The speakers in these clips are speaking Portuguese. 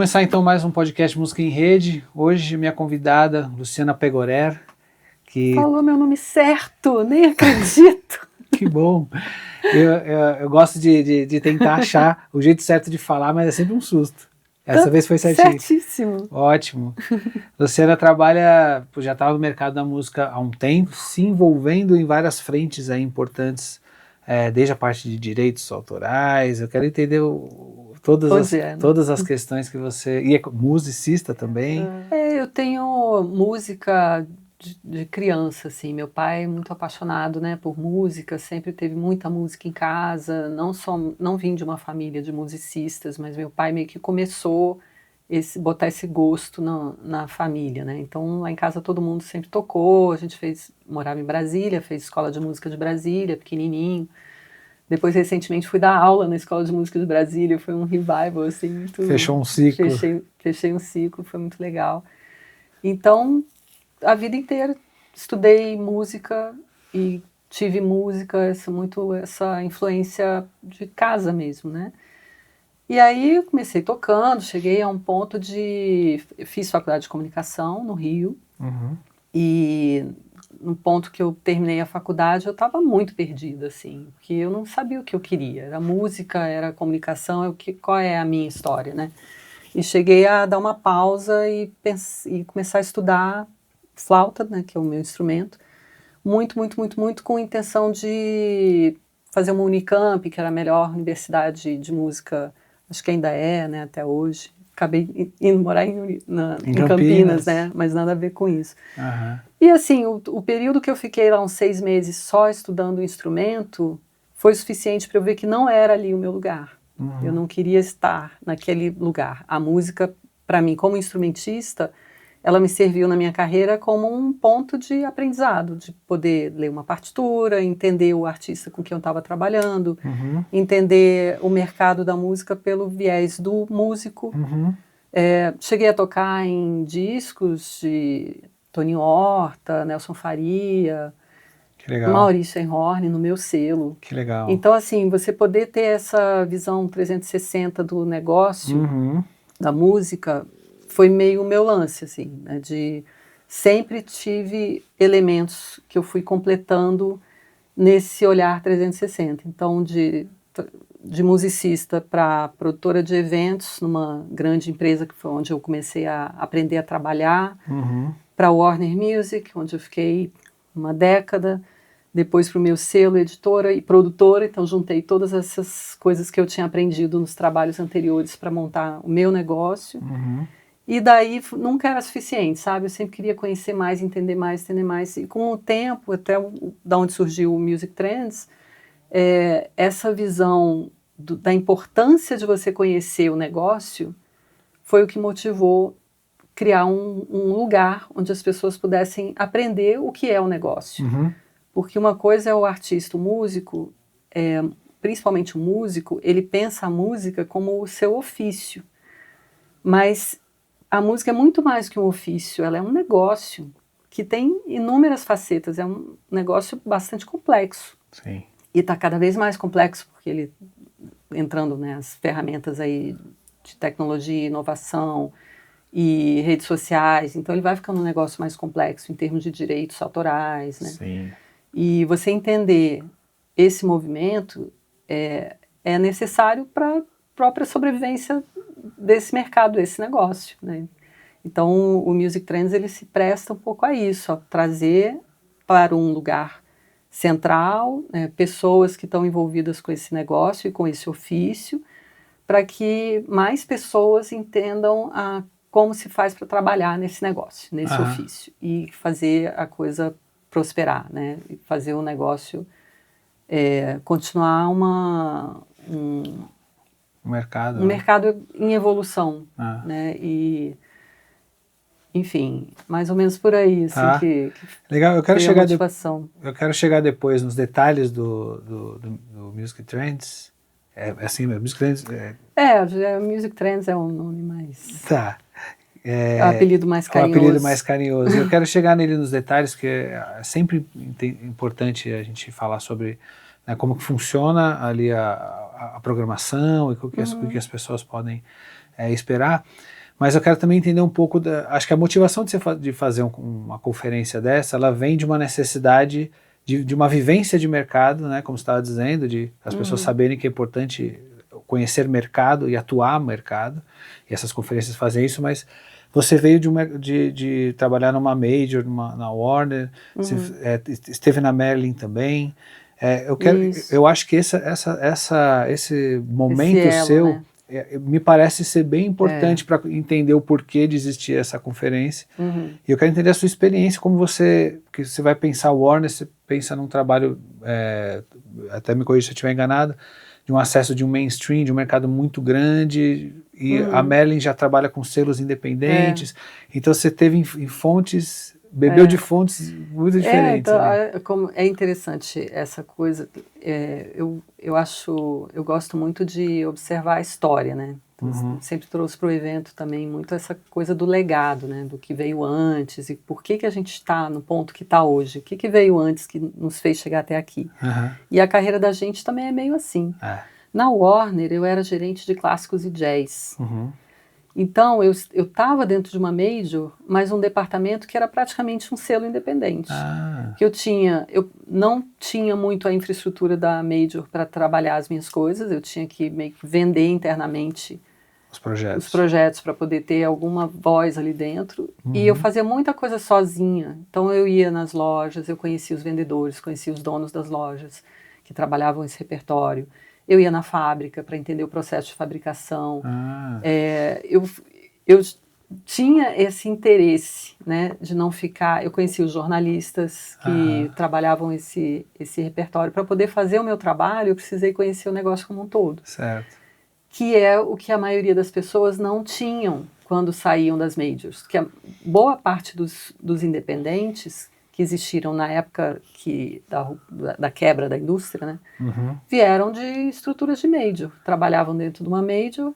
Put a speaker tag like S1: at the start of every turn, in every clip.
S1: começar então mais um podcast Música em Rede. Hoje minha convidada, Luciana Pegorer, que...
S2: Falou meu nome certo, nem acredito.
S1: Que bom. Eu gosto de tentar achar o jeito certo de falar, mas é sempre um susto. Essa vez foi certinho.
S2: Certíssimo.
S1: Ótimo. Luciana trabalha, já estava no mercado da música há um tempo, se envolvendo em várias frentes aí importantes, desde a parte de direitos autorais. Eu quero entender todas as questões que você... E é musicista também.
S2: Eu tenho música de criança, assim. Meu pai é muito apaixonado, né, por música, sempre teve muita música em casa. Não vim de uma família de musicistas, mas meu pai meio que começou botar esse gosto na família, né? Então lá em casa todo mundo sempre tocou. A gente morava em Brasília, fez escola de música de Brasília, pequenininho. Depois, recentemente, fui dar aula na Escola de Música de Brasília, foi um revival, assim, muito...
S1: Fechou um ciclo.
S2: Fechei um ciclo, foi muito legal. Então, a vida inteira estudei música e tive música, essa influência de casa mesmo, né? E aí, eu comecei tocando, cheguei a um ponto fiz faculdade de comunicação no Rio, e... no ponto que eu terminei a faculdade, eu estava muito perdida, assim, porque eu não sabia o que eu queria. Era música, era comunicação, qual é a minha história, né? E cheguei a dar uma pausa e começar a estudar flauta, né, que é o meu instrumento, muito com a intenção de fazer uma Unicamp, que era a melhor universidade de música, acho que ainda é, né, até hoje. Acabei indo morar em Campinas, né? Mas nada a ver com isso. E assim, o período que eu fiquei lá uns 6 meses só estudando o instrumento foi suficiente para eu ver que não era ali o meu lugar. Eu não queria estar naquele lugar. A música, para mim, como instrumentista, ela me serviu na minha carreira como um ponto de aprendizado, de poder ler uma partitura, entender o artista com quem eu estava trabalhando, entender o mercado da música pelo viés do músico. Cheguei a tocar em discos de Toninho Horta, Nelson Faria, Maurício Einhorn no meu selo.
S1: Que legal.
S2: Então, assim, você poder ter essa visão 360 do negócio, da música, foi meio o meu lance, assim, né, sempre tive elementos que eu fui completando nesse olhar 360. Então, de musicista para produtora de eventos numa grande empresa que foi onde eu comecei a aprender a trabalhar, para Warner Music, onde eu fiquei uma década, depois para o meu selo, editora e produtora. Então juntei todas essas coisas que eu tinha aprendido nos trabalhos anteriores para montar o meu negócio. E daí nunca era suficiente, sabe? Eu sempre queria conhecer mais, entender mais. E com o tempo, até da onde surgiu o Music Trends, essa visão da importância de você conhecer o negócio foi o que motivou criar um lugar onde as pessoas pudessem aprender o que é o negócio. Porque uma coisa é o artista, o músico, principalmente o músico, ele pensa a música como o seu ofício. Mas a música é muito mais que um ofício, ela é um negócio que tem inúmeras facetas, é um negócio bastante complexo.
S1: Sim.
S2: E está cada vez mais complexo, porque ele entrando, né, as ferramentas aí de tecnologia, inovação e redes sociais, então ele vai ficando um negócio mais complexo em termos de direitos autorais, né?
S1: Sim.
S2: E você entender esse movimento é necessário para a própria sobrevivência desse mercado, desse negócio, né? Então o Music Trends ele se presta um pouco a isso, a trazer para um lugar central, pessoas que estão envolvidas com esse negócio e com esse ofício, para que mais pessoas entendam como se faz para trabalhar nesse negócio, nesse ofício, e fazer a coisa prosperar, né? E fazer o negócio continuar um mercado em evolução, né? E enfim, mais ou menos por aí, assim, que
S1: legal. Eu quero
S2: chegar
S1: depois nos detalhes do Music Trends. Assim, Music Trends...
S2: Music Trends é um nome mais...
S1: Tá.
S2: É o apelido mais carinhoso.
S1: O apelido mais carinhoso. Eu quero chegar nele nos detalhes, porque é sempre importante a gente falar sobre, né, como que funciona ali a programação e o que as pessoas podem esperar, mas eu quero também entender um pouco, acho que a motivação de fazer uma conferência dessa, ela vem de uma necessidade de uma vivência de mercado, né, como você estava dizendo, de as pessoas saberem que é importante conhecer mercado e atuar no mercado, e essas conferências fazem isso, mas você veio de trabalhar numa major, na Warner, você, esteve na Merlin também. Eu acho que esse momento
S2: Esse elo,
S1: seu,
S2: né?
S1: me parece ser bem importante para entender o porquê de existir essa conferência. E eu quero entender a sua experiência, como que você vai pensar o Warner, você pensa num trabalho, até me corrija se eu estiver enganado, de um acesso de um mainstream, de um mercado muito grande, e a Merlin já trabalha com selos independentes, então você teve em fontes, bebeu de fontes muito diferentes.
S2: Então, é interessante essa coisa, eu gosto muito de observar a história, né? Então, sempre trouxe para o evento também muito essa coisa do legado, né? Do que veio antes e por que a gente está no ponto que está hoje, o que veio antes que nos fez chegar até aqui. E a carreira da gente também é meio assim. Na Warner eu era gerente de clássicos e jazz. Então eu estava dentro de uma major, mas um departamento que era praticamente um selo independente. Que eu não tinha muito a infraestrutura da major para trabalhar as minhas coisas, eu tinha que meio que vender internamente os projetos para poder ter alguma voz ali dentro. E eu fazia muita coisa sozinha. Então eu ia nas lojas, eu conhecia os vendedores, conhecia os donos das lojas que trabalhavam esse repertório. Eu ia na fábrica para entender o processo de fabricação. Eu tinha esse interesse, né, de não ficar... Eu conhecia os jornalistas que trabalhavam esse repertório. Para poder fazer o meu trabalho, eu precisei conhecer o negócio como um todo.
S1: Certo.
S2: Que é o que a maioria das pessoas não tinham quando saíam das majors. Que a boa parte dos independentes que existiram na época da quebra da indústria, né, vieram de estruturas de major. Trabalhavam dentro de uma major,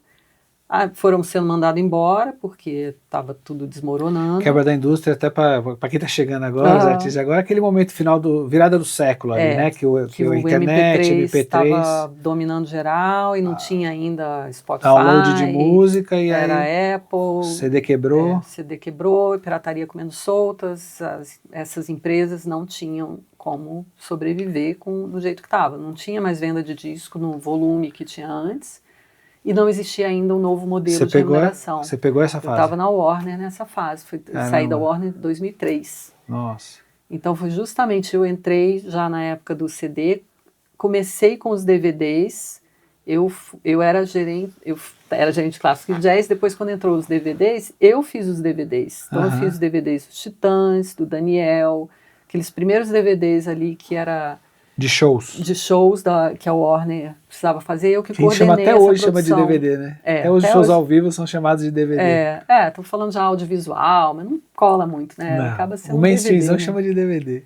S2: foram sendo mandados embora porque estava tudo desmoronando.
S1: Quebra da indústria, até para quem está chegando agora, os artistas agora, aquele momento final virada do século ali, né? Que a internet,
S2: MP3 estava dominando geral e não tinha ainda Spotify.
S1: Download de música e
S2: era
S1: aí
S2: Apple.
S1: CD quebrou.
S2: CD quebrou, pirataria comendo soltas. Essas empresas não tinham como sobreviver do jeito que estava. Não tinha mais venda de disco no volume que tinha antes. E não existia ainda um novo modelo de remuneração.
S1: Você pegou essa fase?
S2: Eu estava na Warner nessa fase. Saí da Warner em 2003.
S1: Nossa.
S2: Então foi justamente, eu entrei já na época do CD, comecei com os DVDs, eu era gerente de clássico e jazz, depois quando entrou os DVDs, eu fiz os DVDs. Então eu fiz os DVDs dos Titãs, do Daniel, aqueles primeiros DVDs ali que era...
S1: De shows.
S2: De shows que a Warner precisava fazer, eu que coordenei
S1: chama até hoje
S2: produção.
S1: Chama de DVD, né? Até hoje os shows ao vivo são chamados de DVD.
S2: Tô falando de audiovisual, mas não cola muito, né?
S1: Não.
S2: Acaba sendo
S1: o mainstreamzão,
S2: DVD, né?
S1: chama de DVD.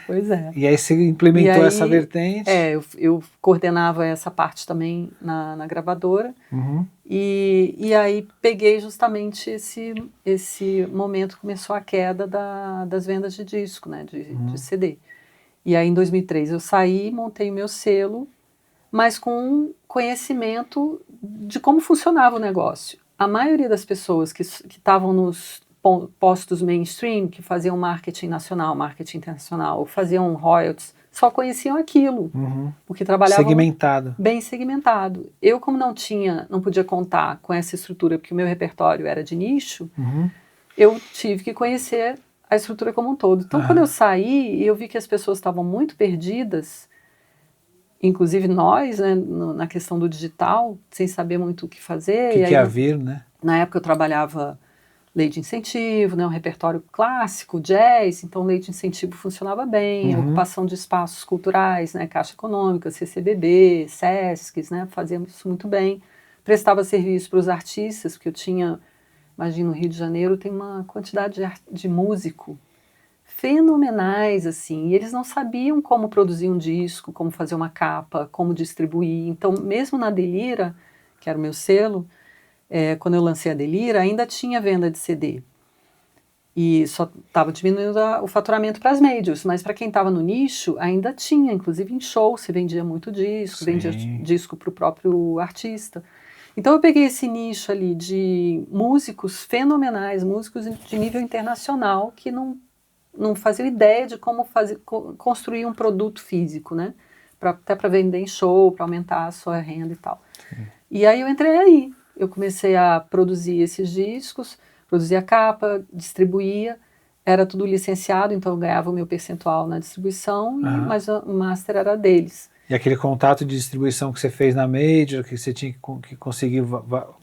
S2: Pois é.
S1: E aí você implementou essa vertente.
S2: Eu coordenava essa parte também na gravadora. E aí peguei justamente esse momento que começou a queda das vendas de disco, né? De CD. E aí, em 2003, eu saí, montei o meu selo, mas com conhecimento de como funcionava o negócio. A maioria das pessoas que estavam nos postos mainstream, que faziam marketing nacional, marketing internacional, ou faziam royalties, só conheciam aquilo, porque trabalhavam bem segmentado. Eu, como não podia contar com essa estrutura, porque o meu repertório era de nicho, eu tive que conhecer a estrutura como um todo. Então, quando eu saí e eu vi que as pessoas estavam muito perdidas, inclusive nós, né, na questão do digital, sem saber muito o que fazer.
S1: O que ia vir, né?
S2: Na época eu trabalhava lei de incentivo, né, um repertório clássico, jazz, então lei de incentivo funcionava bem, ocupação de espaços culturais, né, Caixa Econômica, CCBB, SESCs, né, fazíamos isso muito bem. Prestava serviço para os artistas, porque eu tinha... Imagina, no Rio de Janeiro tem uma quantidade de músico fenomenais, assim, e eles não sabiam como produzir um disco, como fazer uma capa, como distribuir. Então, mesmo na Delira, que era o meu selo, quando eu lancei a Delira, ainda tinha venda de CD. E só estava diminuindo o faturamento para as majors, mas para quem estava no nicho, ainda tinha, inclusive em show, se vendia muito disco, vendia disco para o próprio artista. Então eu peguei esse nicho ali de músicos fenomenais, músicos de nível internacional, que não faziam ideia de como construir um produto físico, né? Até para vender em show, para aumentar a sua renda e tal.
S1: Sim.
S2: E aí eu entrei aí. Eu comecei a produzir esses discos, produzia capa, distribuía, era tudo licenciado, então eu ganhava o meu percentual na distribuição, mas o master era deles.
S1: E aquele contato de distribuição que você fez na Major, que você tinha que conseguir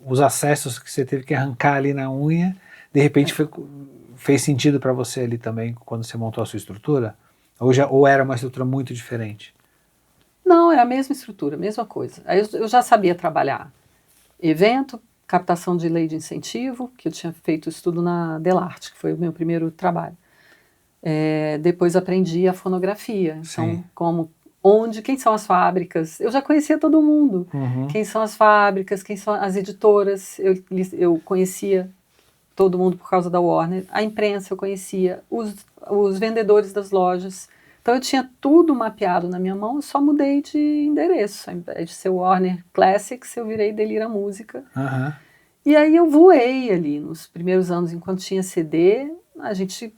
S1: os acessos que você teve que arrancar ali na unha, de repente fez sentido para você ali também quando você montou a sua estrutura? Ou era uma estrutura muito diferente?
S2: Não, era a mesma estrutura, a mesma coisa. Aí eu já sabia trabalhar evento, captação de lei de incentivo, que eu tinha feito estudo na Delarte, que foi o meu primeiro trabalho. Depois aprendi a fonografia,
S1: Sim.
S2: então quem são as fábricas, eu já conhecia todo mundo, quem são as fábricas, quem são as editoras, eu conhecia todo mundo por causa da Warner, a imprensa eu conhecia, os vendedores das lojas, então eu tinha tudo mapeado na minha mão, eu só mudei de endereço, ao invés de ser Warner Classics, eu virei Delira Música, e aí eu voei ali, nos primeiros anos, enquanto tinha CD, a gente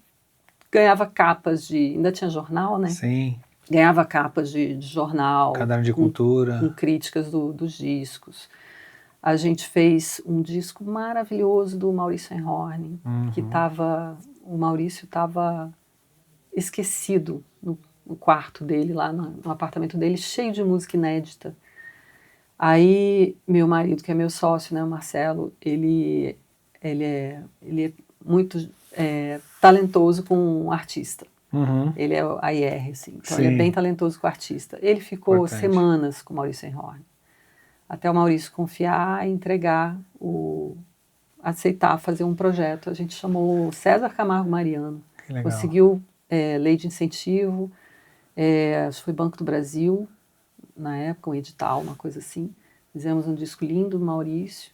S2: ganhava capas ainda tinha jornal, né?
S1: Sim.
S2: Ganhava capas de jornal.
S1: Caderno de cultura.
S2: Com críticas dos discos. A gente fez um disco maravilhoso do Maurício Einhorn, que o Maurício estava esquecido no quarto dele, lá no apartamento dele, cheio de música inédita. Aí, meu marido, que é meu sócio, né, o Marcelo, ele é muito talentoso com um artista. Ele é a IR, assim, então ele é bem talentoso com o artista. Ele ficou semanas com o Maurício Einhorn, até o Maurício confiar, entregar, aceitar fazer um projeto. A gente chamou César Camargo Mariano, conseguiu lei de incentivo, acho que foi Banco do Brasil, na época, um edital, uma coisa assim. Fizemos um disco lindo do Maurício.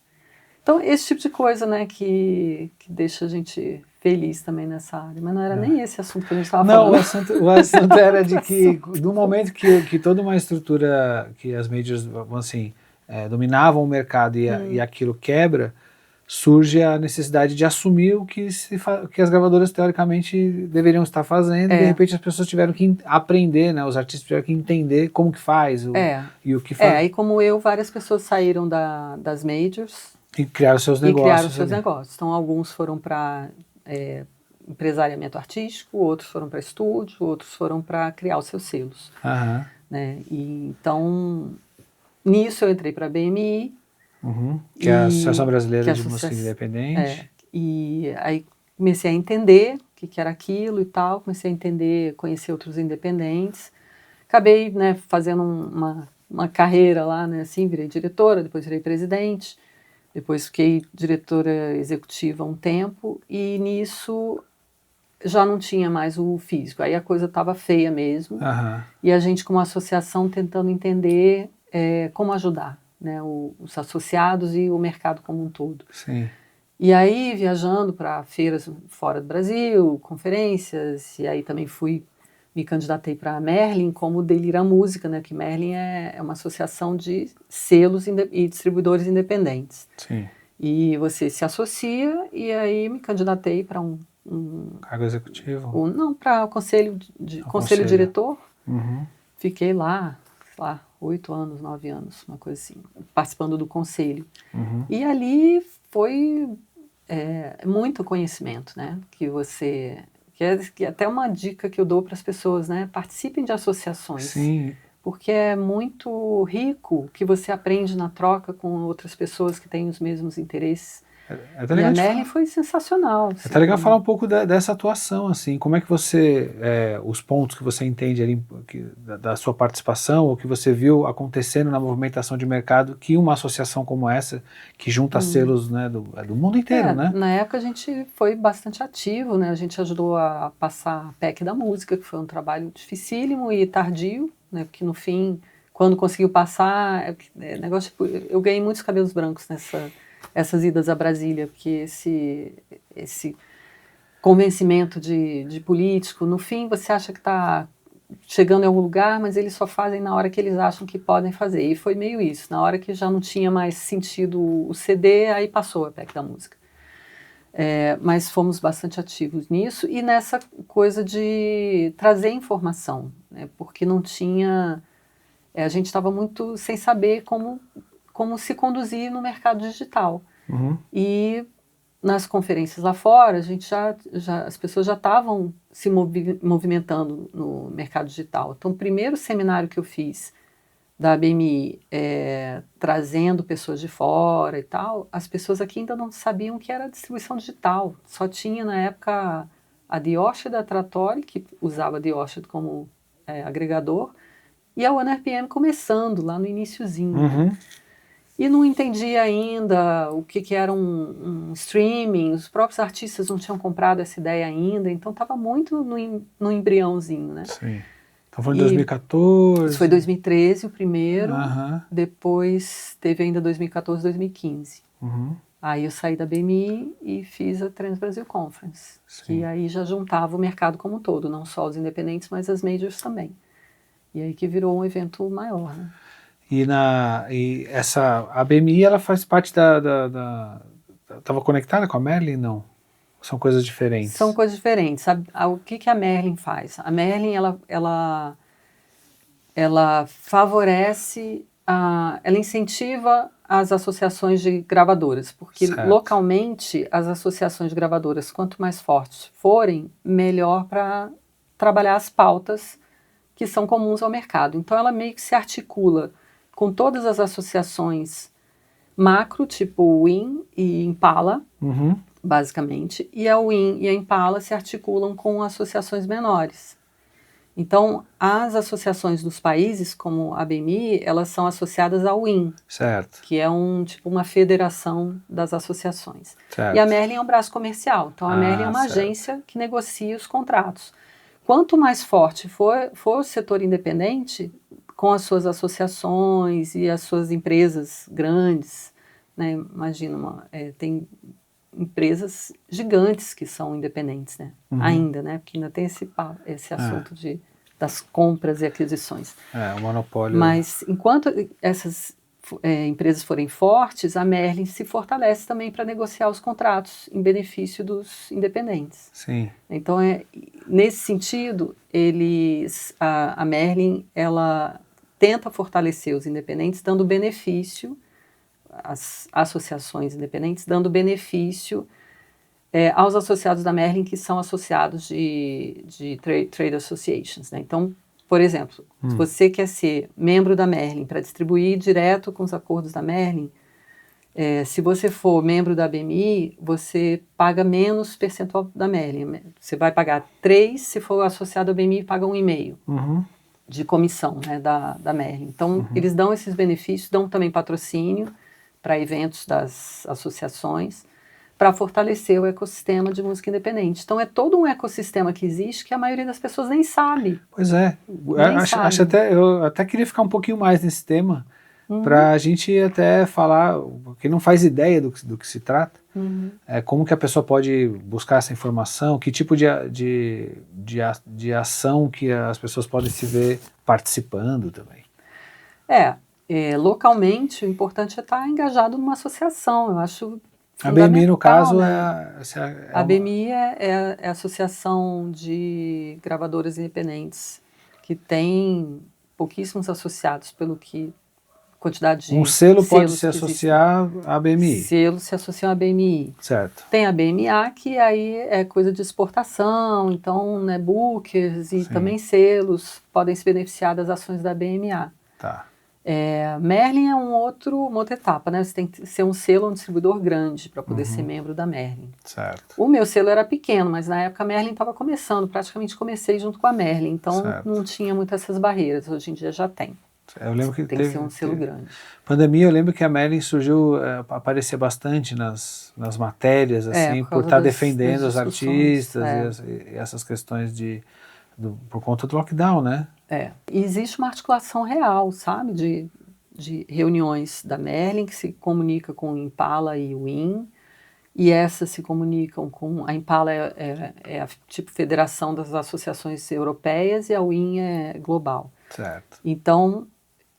S2: Então, esse tipo de coisa, né, que deixa a gente feliz também nessa área. Mas não era nem esse assunto que a gente estava falando.
S1: Não, o assunto era de que, no momento que toda uma estrutura, que as majors, assim, dominavam o mercado e aquilo quebra, surge a necessidade de assumir o que as gravadoras, teoricamente, deveriam estar fazendo, e de repente as pessoas tiveram que aprender, né, os artistas tiveram que entender como que faz, e o que faz.
S2: Aí como eu, várias pessoas saíram das majors,
S1: e criaram seus negócios.
S2: Então, alguns foram para empresariamento artístico, outros foram para estúdio, outros foram para criar os seus selos. Né? Então, nisso eu entrei para a BMI.
S1: Que é a Associação Brasileira de Música Independente.
S2: E aí comecei a entender o que era aquilo e tal, comecei a entender, conhecer outros independentes. Acabei, né, fazendo uma carreira lá, né, assim, virei diretora, depois virei presidente. Depois fiquei diretora executiva um tempo e nisso já não tinha mais o físico. Aí a coisa estava feia mesmo. E a gente, como associação, tentando entender como ajudar, né, os associados e o mercado como um todo.
S1: Sim.
S2: E aí, viajando para feiras fora do Brasil, conferências, e aí também me candidatei para a Merlin como Delira Música, né? Que Merlin é uma associação de selos e distribuidores independentes.
S1: Sim.
S2: E você se associa, e aí me candidatei para um
S1: cargo executivo?
S2: Não, para o conselho diretor. Fiquei lá, sei lá, 8 anos, 9 anos, uma coisa assim, participando do conselho. E ali foi muito conhecimento, né? Que é até uma dica que eu dou para as pessoas, né? Participem de associações.
S1: Sim.
S2: Porque é muito rico que você aprende na troca com outras pessoas que têm os mesmos interesses. E a Merlin foi sensacional.
S1: É até legal falar um pouco dessa atuação, assim, como é que você, os pontos que você entende ali da sua participação, ou que você viu acontecendo na movimentação de mercado, que uma associação como essa, que junta selos, né, do mundo inteiro, né?
S2: Na época a gente foi bastante ativo, né? A gente ajudou a passar a PEC da música, que foi um trabalho dificílimo e tardio, né? Porque no fim, quando conseguiu passar, eu ganhei muitos cabelos brancos essas idas a Brasília, porque esse convencimento de político, no fim você acha que está chegando em algum lugar, mas eles só fazem na hora que eles acham que podem fazer. E foi meio isso. Na hora que já não tinha mais sentido o CD, aí passou a PEC da música. Mas fomos bastante ativos nisso e nessa coisa de trazer informação, né? Porque não tinha... a gente estava muito sem saber como se conduzir no mercado digital. E nas conferências lá fora, as pessoas já estavam se movimentando no mercado digital. Então, o primeiro seminário que eu fiz da ABMI, trazendo pessoas de fora e tal, as pessoas aqui ainda não sabiam o que era distribuição digital. Só tinha, na época, a Dióshed da Trattori, que usava a Dióshed como agregador, e a OneRPM começando, lá no iniciozinho. E não entendia ainda o que era um streaming, os próprios artistas não tinham comprado essa ideia ainda, então estava muito no embriãozinho, né?
S1: Sim. Então foi em 2014?
S2: Isso foi 2013 o primeiro, depois teve ainda 2014, 2015. Aí eu saí da BMI e fiz a Trans Brasil Conference, que aí já juntava o mercado como um todo, não só os independentes, mas as majors também. E aí que virou um evento maior, né?
S1: E a BMI, ela faz parte Estava conectada com a Merlin, não? São coisas diferentes?
S2: São coisas diferentes. O que a Merlin faz? A Merlin, ela favorece, ela incentiva as associações de gravadoras, porque localmente as associações de gravadoras, quanto mais fortes forem, melhor para trabalhar as pautas que são comuns ao mercado. Então ela meio que se articula com todas as associações macro, tipo WIN e Impala, basicamente, e a WIN e a Impala se articulam com associações menores. Então, as associações dos países, como a BMI, elas são associadas ao WIN, que é uma federação das associações. E a Merlin é um braço comercial, então a Merlin é uma agência que negocia os contratos. Quanto mais forte for o setor independente, com as suas associações e as suas empresas grandes, né? Imagina, tem empresas gigantes que são independentes, né? Ainda, né? Porque ainda tem esse assunto das compras e aquisições.
S1: O monopólio.
S2: Mas enquanto essas empresas forem fortes, a Merlin se fortalece também para negociar os contratos em benefício dos independentes.
S1: Sim.
S2: Então, nesse sentido, a Merlin, ela tenta fortalecer os independentes, dando benefício, as associações independentes, dando benefício aos associados da Merlin, que são associados de trade associations, né? Então, por exemplo, se você quer ser membro da Merlin para distribuir direto com os acordos da Merlin, se você for membro da BMI, você paga menos percentual da Merlin. Você vai pagar 3, se for associado à BMI, paga 1,5 de comissão, né, da Merlin. Então, eles dão esses benefícios, dão também patrocínio para eventos das associações, para fortalecer o ecossistema de música independente. Então, é todo um ecossistema que existe que a maioria das pessoas nem sabe.
S1: Pois é. Eu até queria ficar um pouquinho mais nesse tema, para a gente até falar, quem não faz ideia do que se trata, como que a pessoa pode buscar essa informação, que tipo de ação que as pessoas podem se ver participando também.
S2: Localmente, o importante é estar engajado numa associação, eu acho
S1: a BMI, no caso,
S2: né? A BMI é a Associação de Gravadoras Independentes, que tem pouquíssimos associados, quantidade de
S1: um selo pode se associar à BMI.
S2: Selos se associam à BMI.
S1: Certo.
S2: Tem a BMA, que aí é coisa de exportação, então, né, bookers e também selos podem se beneficiar das ações da BMA.
S1: Tá.
S2: Merlin é uma outra etapa, né? Você tem que ser um selo ou um distribuidor grande para poder ser membro da Merlin.
S1: Certo.
S2: O meu selo era pequeno, mas na época a Merlin estava começando, praticamente comecei junto com a Merlin, então não tinha muitas essas barreiras, hoje em dia já tem.
S1: Eu lembro que
S2: tem que ser um selo grande.
S1: Pandemia, eu lembro que a Merlin surgiu, aparecer bastante nas matérias, assim, por estar defendendo os artistas e essas questões por conta do lockdown, né?
S2: E existe uma articulação real, sabe, de reuniões da Merlin, que se comunica com o Impala e o WIN, e essas se comunicam com... A Impala é a tipo federação das associações europeias e a UIN é global.
S1: Certo.
S2: Então,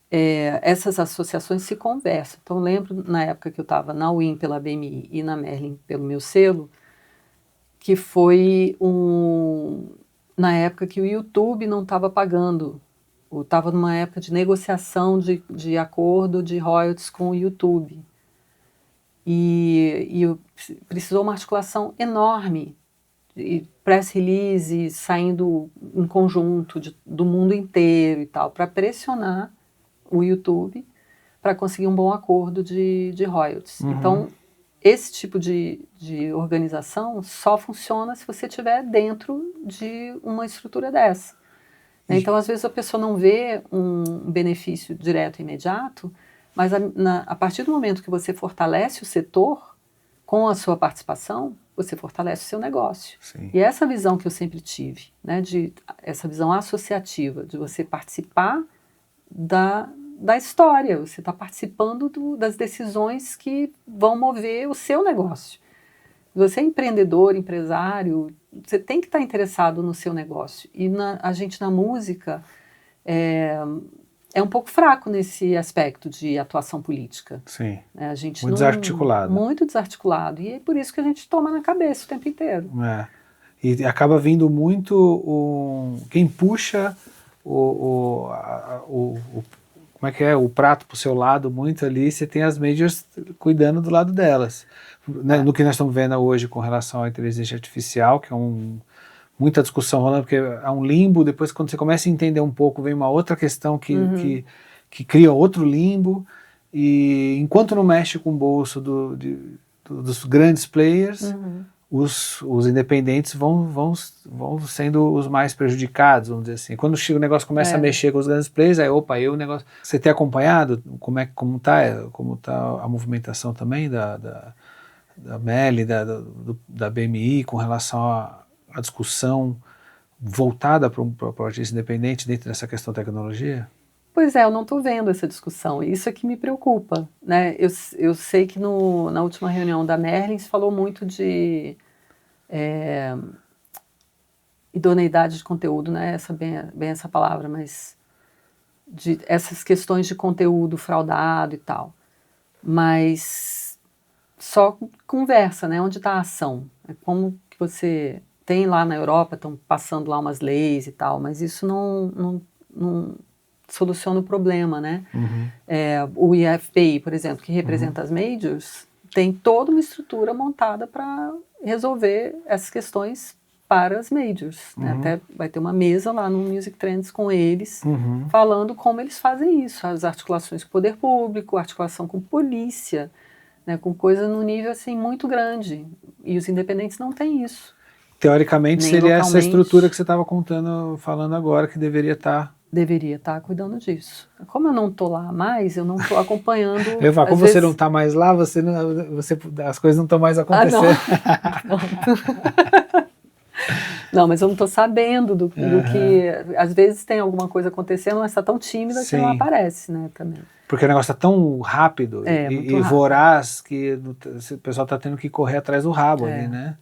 S2: essas associações se conversam. Então, eu lembro na época que eu estava na UIN pela BMI e na Merlin pelo meu selo, que foi na época que o YouTube não estava pagando. Estava numa época de negociação de acordo de royalties com o YouTube. E precisou uma articulação enorme, press release saindo em conjunto do mundo inteiro e tal, para pressionar o YouTube para conseguir um bom acordo de royalties.
S1: Uhum.
S2: Então, esse tipo de organização só funciona se você estiver dentro de uma estrutura dessa. Então, às vezes, a pessoa não vê um benefício direto e imediato, mas a partir do momento que você fortalece o setor com a sua participação, você fortalece o seu negócio.
S1: Sim.
S2: E essa visão que eu sempre tive, né, essa visão associativa, de você participar da história, você está participando das decisões que vão mover o seu negócio. Você é empreendedor, empresário, você tem que estar interessado no seu negócio. E a gente na música é um pouco fraco nesse aspecto de atuação política.
S1: Sim.
S2: A gente
S1: Muito desarticulado.
S2: Muito desarticulado. E é por isso que a gente toma na cabeça o tempo inteiro.
S1: E acaba vindo muito quem puxa como é que é? O prato para o seu lado, muito ali, você tem as majors cuidando do lado delas. No que nós estamos vendo hoje com relação à inteligência artificial, que é muita discussão rolando, porque há um limbo, depois quando você começa a entender um pouco, vem uma outra questão que cria outro limbo, e enquanto não mexe com o bolso dos grandes players, os independentes vão sendo os mais prejudicados, vamos dizer assim. Quando o negócio começa a mexer com os grandes players, aí aí o negócio... Você tem acompanhado como tá a movimentação também da MELI, da BMI, com relação à discussão voltada para o artista independente dentro dessa questão da tecnologia?
S2: Pois é, eu não estou vendo essa discussão, e isso é que me preocupa, né? Eu sei que na última reunião da Merlin se falou muito de idoneidade de conteúdo, né? Bem essa palavra, mas de essas questões de conteúdo fraudado e tal. Mas só conversa, né? Onde está a ação? É como que você tem lá na Europa, estão passando lá umas leis e tal, mas isso não soluciona o problema, né? O IFPI, por exemplo, que representa as majors, tem toda uma estrutura montada para resolver essas questões para as majors. Né? Até vai ter uma mesa lá no Music Trends com eles, falando como eles fazem isso, as articulações com o poder público, articulação com polícia, né? Com coisa no nível assim muito grande. E os independentes não têm isso.
S1: Teoricamente seria essa estrutura que você estava falando agora, que deveria estar...
S2: Deveria estar cuidando disso. Como eu não estou lá mais, eu não estou acompanhando...
S1: Como você não está mais lá, as coisas não estão mais acontecendo.
S2: Não, mas eu não estou sabendo do que... Às vezes tem alguma coisa acontecendo, mas está tão tímida que não aparece, né, também.
S1: Porque o negócio está tão rápido e voraz que o pessoal está tendo que correr atrás do rabo ali, né?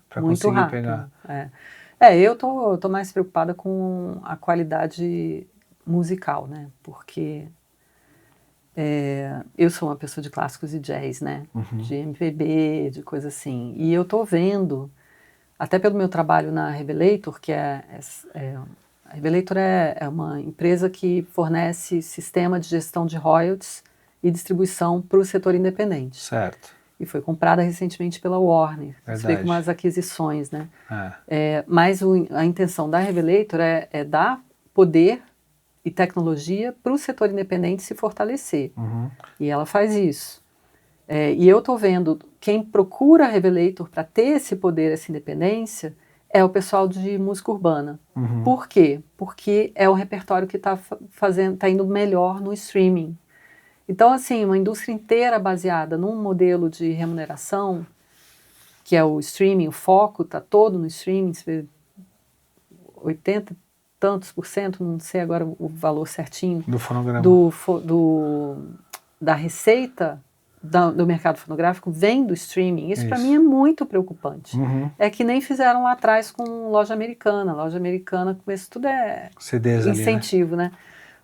S1: Para conseguir
S2: rápido,
S1: pegar.
S2: Eu tô mais preocupada com a qualidade musical, né? Porque eu sou uma pessoa de clássicos e jazz, né? De MPB, de coisa assim. E eu tô vendo, até pelo meu trabalho na Revelator, que a Revelator é uma empresa que fornece sistema de gestão de royalties e distribuição para o setor independente.
S1: Certo.
S2: E foi comprada recentemente pela Warner. Você vê com umas aquisições, né? Mas a intenção da Revelator é dar poder e tecnologia para o setor independente se fortalecer. E ela faz isso. E eu estou vendo, quem procura a Revelator para ter esse poder, essa independência, é o pessoal de música urbana. Por quê? Porque é o repertório que tá indo melhor no streaming. Então, assim, uma indústria inteira baseada num modelo de remuneração, que é o streaming, o foco está todo no streaming, 80 e tantos %, não sei agora o valor certinho,
S1: do fonograma,
S2: da receita do mercado fonográfico vem do streaming. Isso para mim é muito preocupante. É que nem fizeram lá atrás com loja americana. Loja americana, começo tudo é
S1: CDs
S2: incentivo,
S1: ali, né?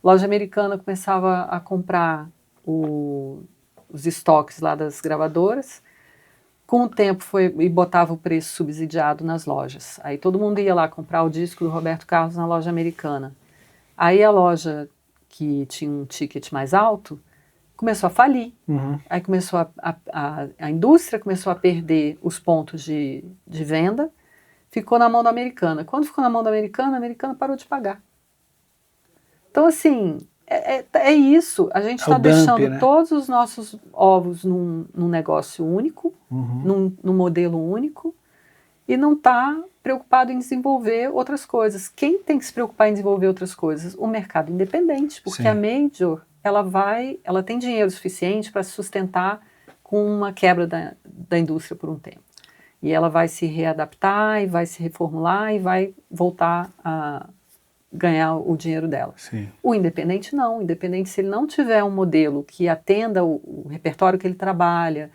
S2: Loja americana começava a comprar os estoques lá das gravadoras. Com o tempo e botava o preço subsidiado nas lojas. Aí todo mundo ia lá comprar o disco do Roberto Carlos na loja americana. Aí a loja que tinha um ticket mais alto começou a falir. Aí começou a indústria começou a perder os pontos de venda, ficou na mão da americana. Quando ficou na mão da americana, a americana parou de pagar. Então, assim, é isso. A gente está deixando, né, todos os nossos ovos num negócio único, num modelo único, e não está preocupado em desenvolver outras coisas. Quem tem que se preocupar em desenvolver outras coisas? O mercado independente, porque a major, ela tem dinheiro suficiente para se sustentar com uma quebra da indústria por um tempo. E ela vai se readaptar, e vai se reformular, e vai voltar a ganhar o dinheiro dela.
S1: Sim.
S2: O independente não. O independente, se ele não tiver um modelo que atenda o repertório que ele trabalha,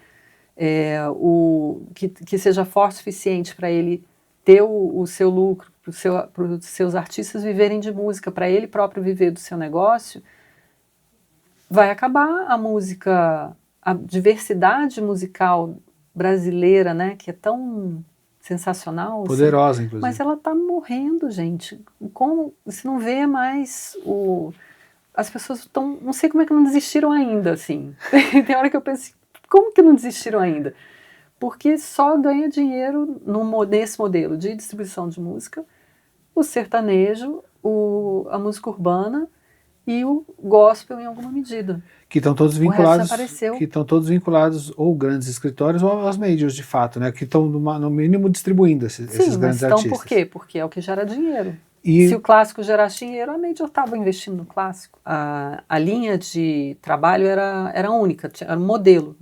S2: que seja forte o suficiente para ele ter o seu lucro, para os seus artistas viverem de música, para ele próprio viver do seu negócio, vai acabar a música, a diversidade musical brasileira, né, que é tão sensacional.
S1: Poderosa,
S2: assim,
S1: inclusive.
S2: Mas ela está morrendo, gente. Como você não vê mais as pessoas estão... Não sei como é que não desistiram ainda, assim. Tem hora que eu penso, como que não desistiram ainda? Porque só ganha dinheiro nesse modelo de distribuição de música o sertanejo, a música urbana e o gospel em alguma medida.
S1: Que estão todos vinculados ou grandes escritórios ou às majors, de fato, né? Que estão no mínimo distribuindo esses grandes artistas.
S2: Sim, mas por quê? Porque é o que gera dinheiro. Se o clássico gerasse dinheiro, a major estava investindo no clássico. A linha de trabalho era única, era um modelo.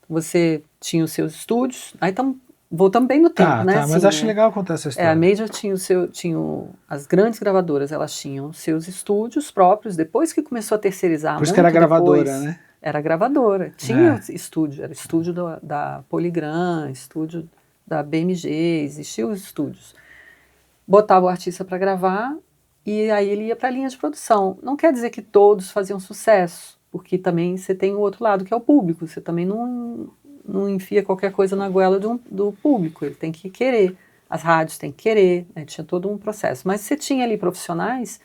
S2: Você tinha os seus estúdios, aí voltamos bem no tempo, né?
S1: Mas acho legal contar essa história.
S2: A major tinha as grandes gravadoras, elas tinham seus estúdios próprios, depois que começou a terceirizar.
S1: Por isso que era gravadora, né?
S2: Era gravadora, tinha estúdio, era estúdio da Polygram, estúdio da BMG, existiam os estúdios. Botava o artista para gravar e aí ele ia para a linha de produção. Não quer dizer que todos faziam sucesso, porque também você tem o outro lado, que é o público. Você também não enfia qualquer coisa na goela do público, ele tem que querer. As rádios têm que querer, né? Tinha todo um processo. Mas você tinha ali profissionais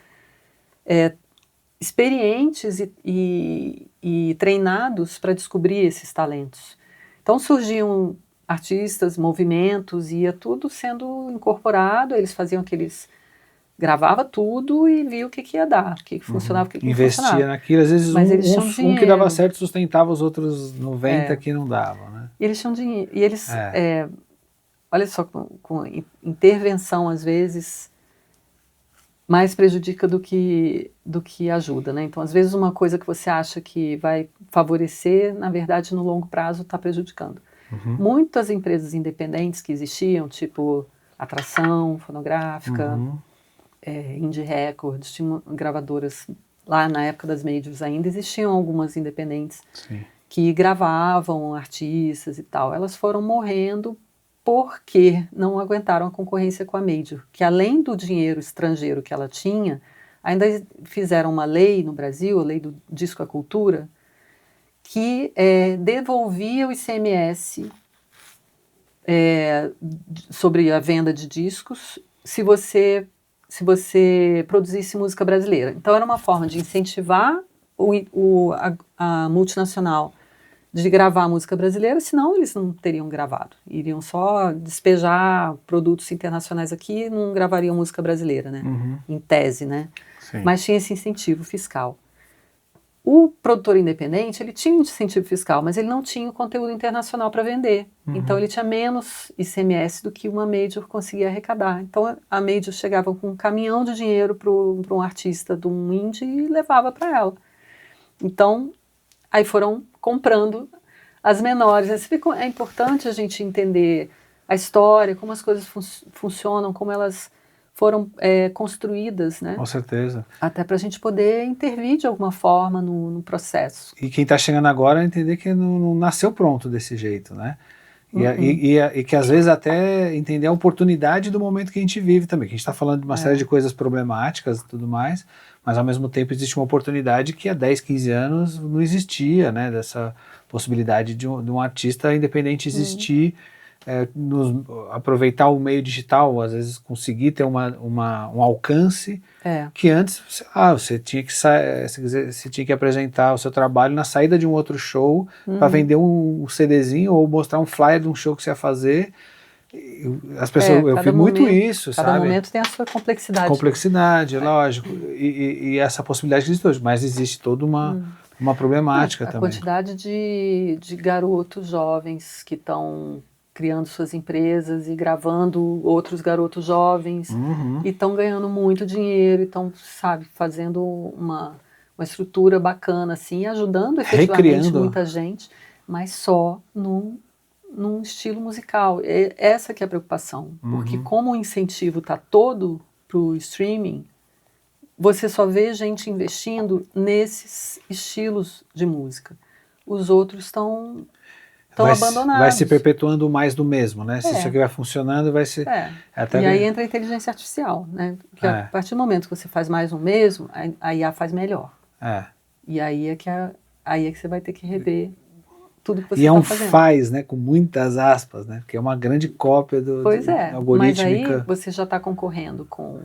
S2: experientes e treinados para descobrir esses talentos. Então surgiam artistas, movimentos, ia tudo sendo incorporado, eles faziam gravava tudo e via o que ia dar, o que funcionava, o que não funcionava.
S1: Investia naquilo, às vezes um que dava certo sustentava os outros 90 que não davam, né?
S2: E eles tinham dinheiro, e eles, olha só, com intervenção às vezes mais prejudica do que ajuda, né? Então às vezes uma coisa que você acha que vai favorecer, na verdade no longo prazo está prejudicando. Muitas empresas independentes que existiam, tipo Atração Fonográfica, Indie Records, tinham gravadoras lá na época das majors ainda, existiam algumas independentes que gravavam artistas e tal. Elas foram morrendo porque não aguentaram a concorrência com a major, que além do dinheiro estrangeiro que ela tinha, ainda fizeram uma lei no Brasil, a lei do disco à cultura, que devolvia o ICMS sobre a venda de discos se você produzisse música brasileira. Então era uma forma de incentivar a multinacional de gravar a música brasileira, senão eles não teriam gravado. Iriam só despejar produtos internacionais aqui e não gravariam música brasileira, né? Em tese, né?
S1: Sim.
S2: Mas tinha esse incentivo fiscal. O produtor independente, ele tinha um incentivo fiscal, mas ele não tinha o conteúdo internacional para vender. Então ele tinha menos ICMS do que uma major conseguia arrecadar. Então a major chegava com um caminhão de dinheiro para um artista de um indie e levava para ela. Então aí foram comprando as menores. É importante a gente entender a história, como as coisas funcionam, como elas foram construídas, né?
S1: Com certeza.
S2: Até para a gente poder intervir de alguma forma no processo.
S1: E quem está chegando agora entender que não nasceu pronto desse jeito, né? E que às vezes até entender a oportunidade do momento que a gente vive também, que a gente está falando de uma série de coisas problemáticas e tudo mais, mas ao mesmo tempo existe uma oportunidade que há 10, 15 anos não existia, né? Dessa possibilidade de um artista independente existir, aproveitar o meio digital, às vezes conseguir ter um alcance que antes você tinha que você tinha que apresentar o seu trabalho na saída de um outro show para vender um CDzinho ou mostrar um flyer de um show que você ia fazer. As pessoas, eu vi muito isso,
S2: cada
S1: sabe?
S2: Cada momento tem a sua complexidade.
S1: Complexidade, lógico. E essa possibilidade que existe hoje, mas existe toda uma problemática também.
S2: A quantidade de garotos jovens que estão criando suas empresas e gravando outros garotos jovens e estão ganhando muito dinheiro, e estão, sabe, fazendo uma estrutura bacana, assim, ajudando efetivamente muita gente, mas só num estilo musical. Essa que é a preocupação, porque como o incentivo está todo para o streaming, você só vê gente investindo nesses estilos de música. Os outros estão abandonados.
S1: Vai se perpetuando mais do mesmo, né? Se isso aqui vai funcionando, vai se...
S2: E aí entra a inteligência artificial, né? Porque a partir do momento que você faz mais do mesmo, a IA faz melhor. E aí é que você vai ter que rever tudo que você está fazendo. E
S1: faz, né? Com muitas aspas, né? Porque é uma grande cópia do algorítmica.
S2: Mas aí você já está concorrendo com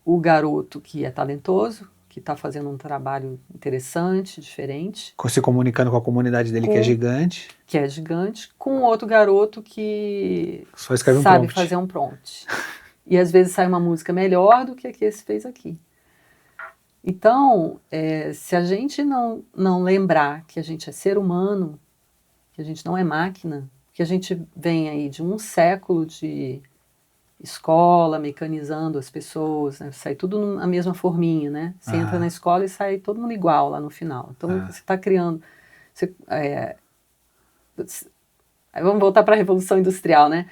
S2: o garoto que é talentoso, que está fazendo um trabalho interessante, diferente.
S1: Se comunicando com a comunidade dele, que é gigante.
S2: Que é gigante, com outro garoto que
S1: só escreve
S2: sabe fazer um prompt. E às vezes sai uma música melhor do que a que esse fez aqui. Então, se a gente não lembrar que a gente é ser humano, que a gente não é máquina, que a gente vem aí de um século de escola, mecanizando as pessoas, né? Sai tudo na mesma forminha, né? Você entra na escola e sai todo mundo igual lá no final. Então você está criando... vamos voltar para a Revolução Industrial, né?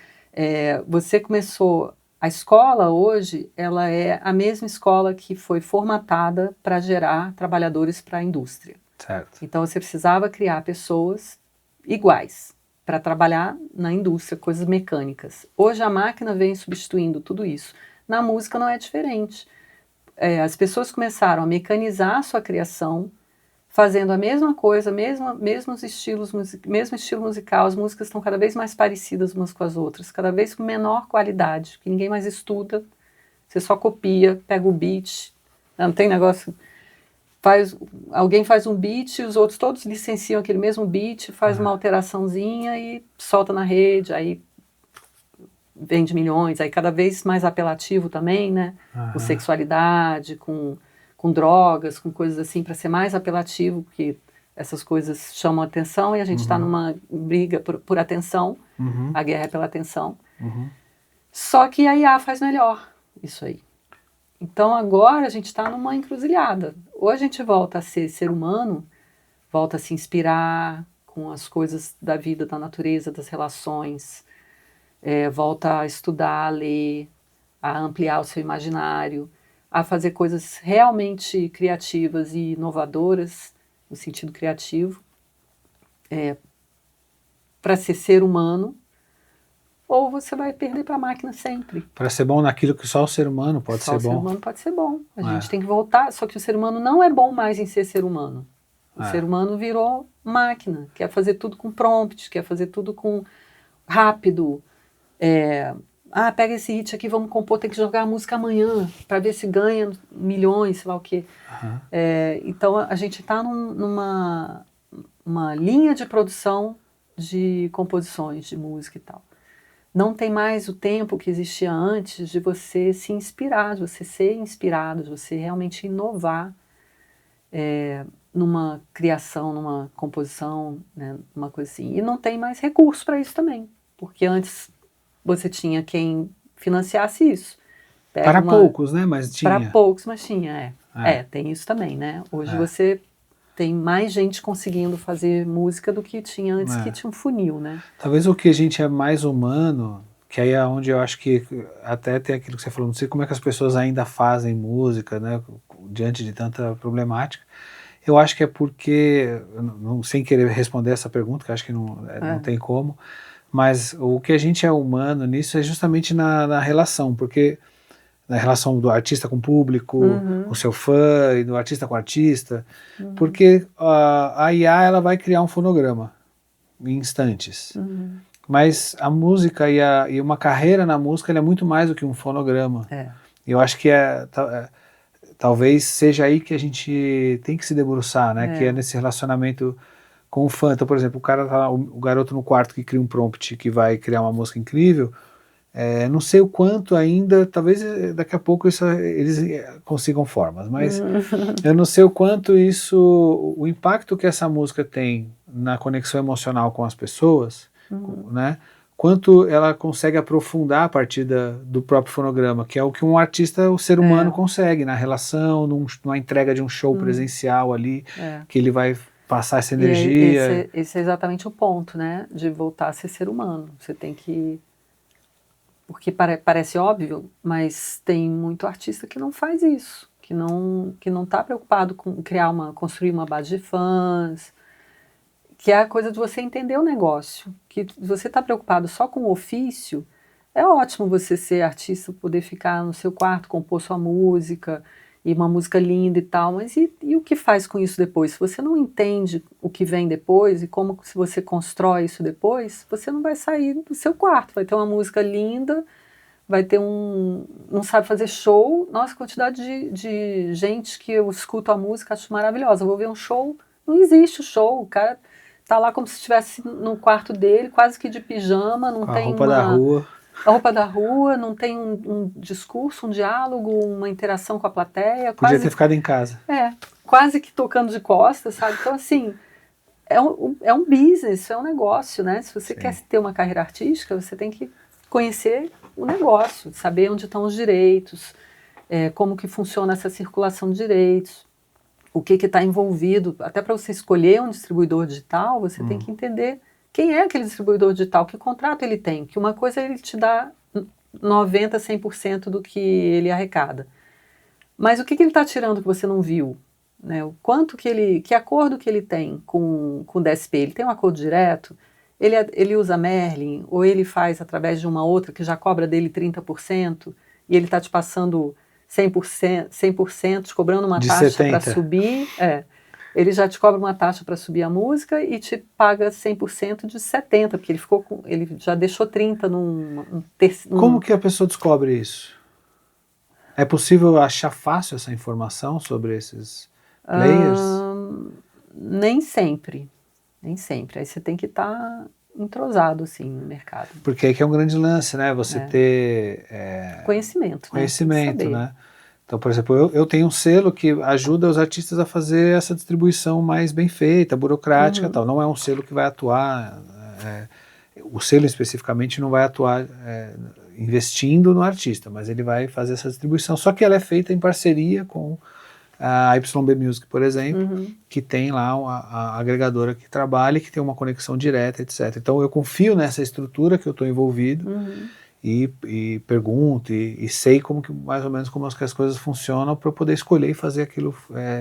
S2: Você começou... A escola hoje, ela é a mesma escola que foi formatada para gerar trabalhadores para a indústria.
S1: Certo.
S2: Então você precisava criar pessoas iguais para trabalhar na indústria, coisas mecânicas. Hoje a máquina vem substituindo tudo isso. Na música não é diferente. As pessoas começaram a mecanizar a sua criação, fazendo a mesma coisa, mesmo estilo musical, as músicas estão cada vez mais parecidas umas com as outras, cada vez com menor qualidade, que ninguém mais estuda, você só copia, pega o beat, não tem negócio... Alguém faz um beat e os outros todos licenciam aquele mesmo beat, faz uma alteraçãozinha e solta na rede, aí vende milhões, aí cada vez mais apelativo também, né? Com sexualidade, com drogas, com coisas assim, para ser mais apelativo, porque essas coisas chamam atenção e a gente está numa briga por atenção, a guerra é pela atenção. Só que a IA faz melhor isso aí. Então agora a gente está numa encruzilhada. Ou a gente volta a ser humano, volta a se inspirar com as coisas da vida, da natureza, das relações, volta a estudar, a ler, a ampliar o seu imaginário, a fazer coisas realmente criativas e inovadoras, no sentido criativo, para ser humano. Ou você vai perder para a máquina sempre.
S1: Para ser bom naquilo que só o ser humano pode ser bom.
S2: Só o ser humano pode ser bom. A gente tem que voltar, só que o ser humano não é bom mais em ser humano. O ser humano virou máquina, quer fazer tudo com prompt, quer fazer tudo com rápido. Pega esse hit aqui, vamos compor, tem que jogar a música amanhã, para ver se ganha milhões, sei lá o quê. Então a gente está numa linha de produção de composições, de música e tal. Não tem mais o tempo que existia antes de você se inspirar, de você ser inspirado, de você realmente inovar numa criação, numa composição, né, uma coisa assim. E não tem mais recurso para isso também, porque antes você tinha quem financiasse isso.
S1: Para poucos, né? Mas tinha.
S2: Para poucos, mas tinha, tem isso também, né? Hoje você tem mais gente conseguindo fazer música do que tinha antes, que tinha um funil, né?
S1: Talvez o que a gente é mais humano, que aí é onde eu acho que até tem aquilo que você falou, não sei como é que as pessoas ainda fazem música, né, diante de tanta problemática. Eu acho que é porque, sem querer responder essa pergunta, que eu acho que não tem como, mas o que a gente é humano nisso é justamente na relação, porque na relação do artista com o público, com seu fã, e do artista com o artista, porque a IA ela vai criar um fonograma em instantes. Mas a música e uma carreira na música ela é muito mais do que um fonograma. Eu acho que talvez seja aí que a gente tem que se debruçar, né? Que é nesse relacionamento com o fã. Então, por exemplo, o garoto no quarto que cria um prompt que vai criar uma música incrível, não sei o quanto ainda, talvez daqui a pouco eles consigam formas, mas eu não sei o quanto o impacto que essa música tem na conexão emocional com as pessoas, né? Quanto ela consegue aprofundar a partir do próprio fonograma, que é o que um artista, o ser humano consegue na relação, numa entrega de um show presencial ali, que ele vai passar essa energia.
S2: Esse é exatamente o ponto, né? De voltar a ser humano. Você tem que... Porque parece óbvio, mas tem muito artista que não faz isso, que não está preocupado com construir uma base de fãs, que é a coisa de você entender o negócio, que você está preocupado só com o ofício. É ótimo você ser artista, poder ficar no seu quarto, compor sua música, e uma música linda e tal, mas e o que faz com isso depois? Se você não entende o que vem depois e como se você constrói isso depois, você não vai sair do seu quarto, vai ter uma música linda, vai ter não sabe fazer show. Nossa, quantidade de gente que eu escuto a música, acho maravilhosa, eu vou ver um show, não existe o show, o cara tá lá como se estivesse no quarto dele, quase que de pijama, não
S1: Com a
S2: tem
S1: roupa da rua.
S2: A roupa da rua, não tem um discurso, um diálogo, uma interação com a plateia.
S1: Podia ter ficado em casa.
S2: Quase que tocando de costas, sabe? Então, assim, é um business, é um negócio, né? Se você quer ter uma carreira artística, você tem que conhecer o negócio, saber onde estão os direitos, como que funciona essa circulação de direitos, o que está envolvido. Até para você escolher um distribuidor digital, você tem que entender quem é aquele distribuidor digital, que contrato ele tem, que uma coisa ele te dá 90%, 100% do que ele arrecada. Mas o que ele está tirando que você não viu? Né? O quanto que acordo que ele tem com o DSP? Ele tem um acordo direto? Ele usa Merlin? Ou ele faz através de uma outra que já cobra dele 30% e ele está te passando 100%, te cobrando uma taxa para subir? Ele já te cobra uma taxa para subir a música e te paga 100% de 70%, porque ele já deixou 30%
S1: Como que a pessoa descobre isso? É possível achar fácil essa informação sobre esses players?
S2: Nem sempre. Nem sempre. Aí você tem que estar entrosado assim, no mercado.
S1: Porque aí que é um grande lance, né? Você ter...
S2: conhecimento.
S1: Conhecimento, né? Então, por exemplo, eu tenho um selo que ajuda os artistas a fazer essa distribuição mais bem feita, burocrática e tal. Não é um selo que vai atuar... o selo especificamente não vai atuar investindo no artista, mas ele vai fazer essa distribuição. Só que ela é feita em parceria com a YB Music, por exemplo, que tem lá a agregadora que trabalha e que tem uma conexão direta, etc. Então eu confio nessa estrutura que eu estou envolvido e pergunto e sei mais ou menos como as coisas funcionam para eu poder escolher e fazer aquilo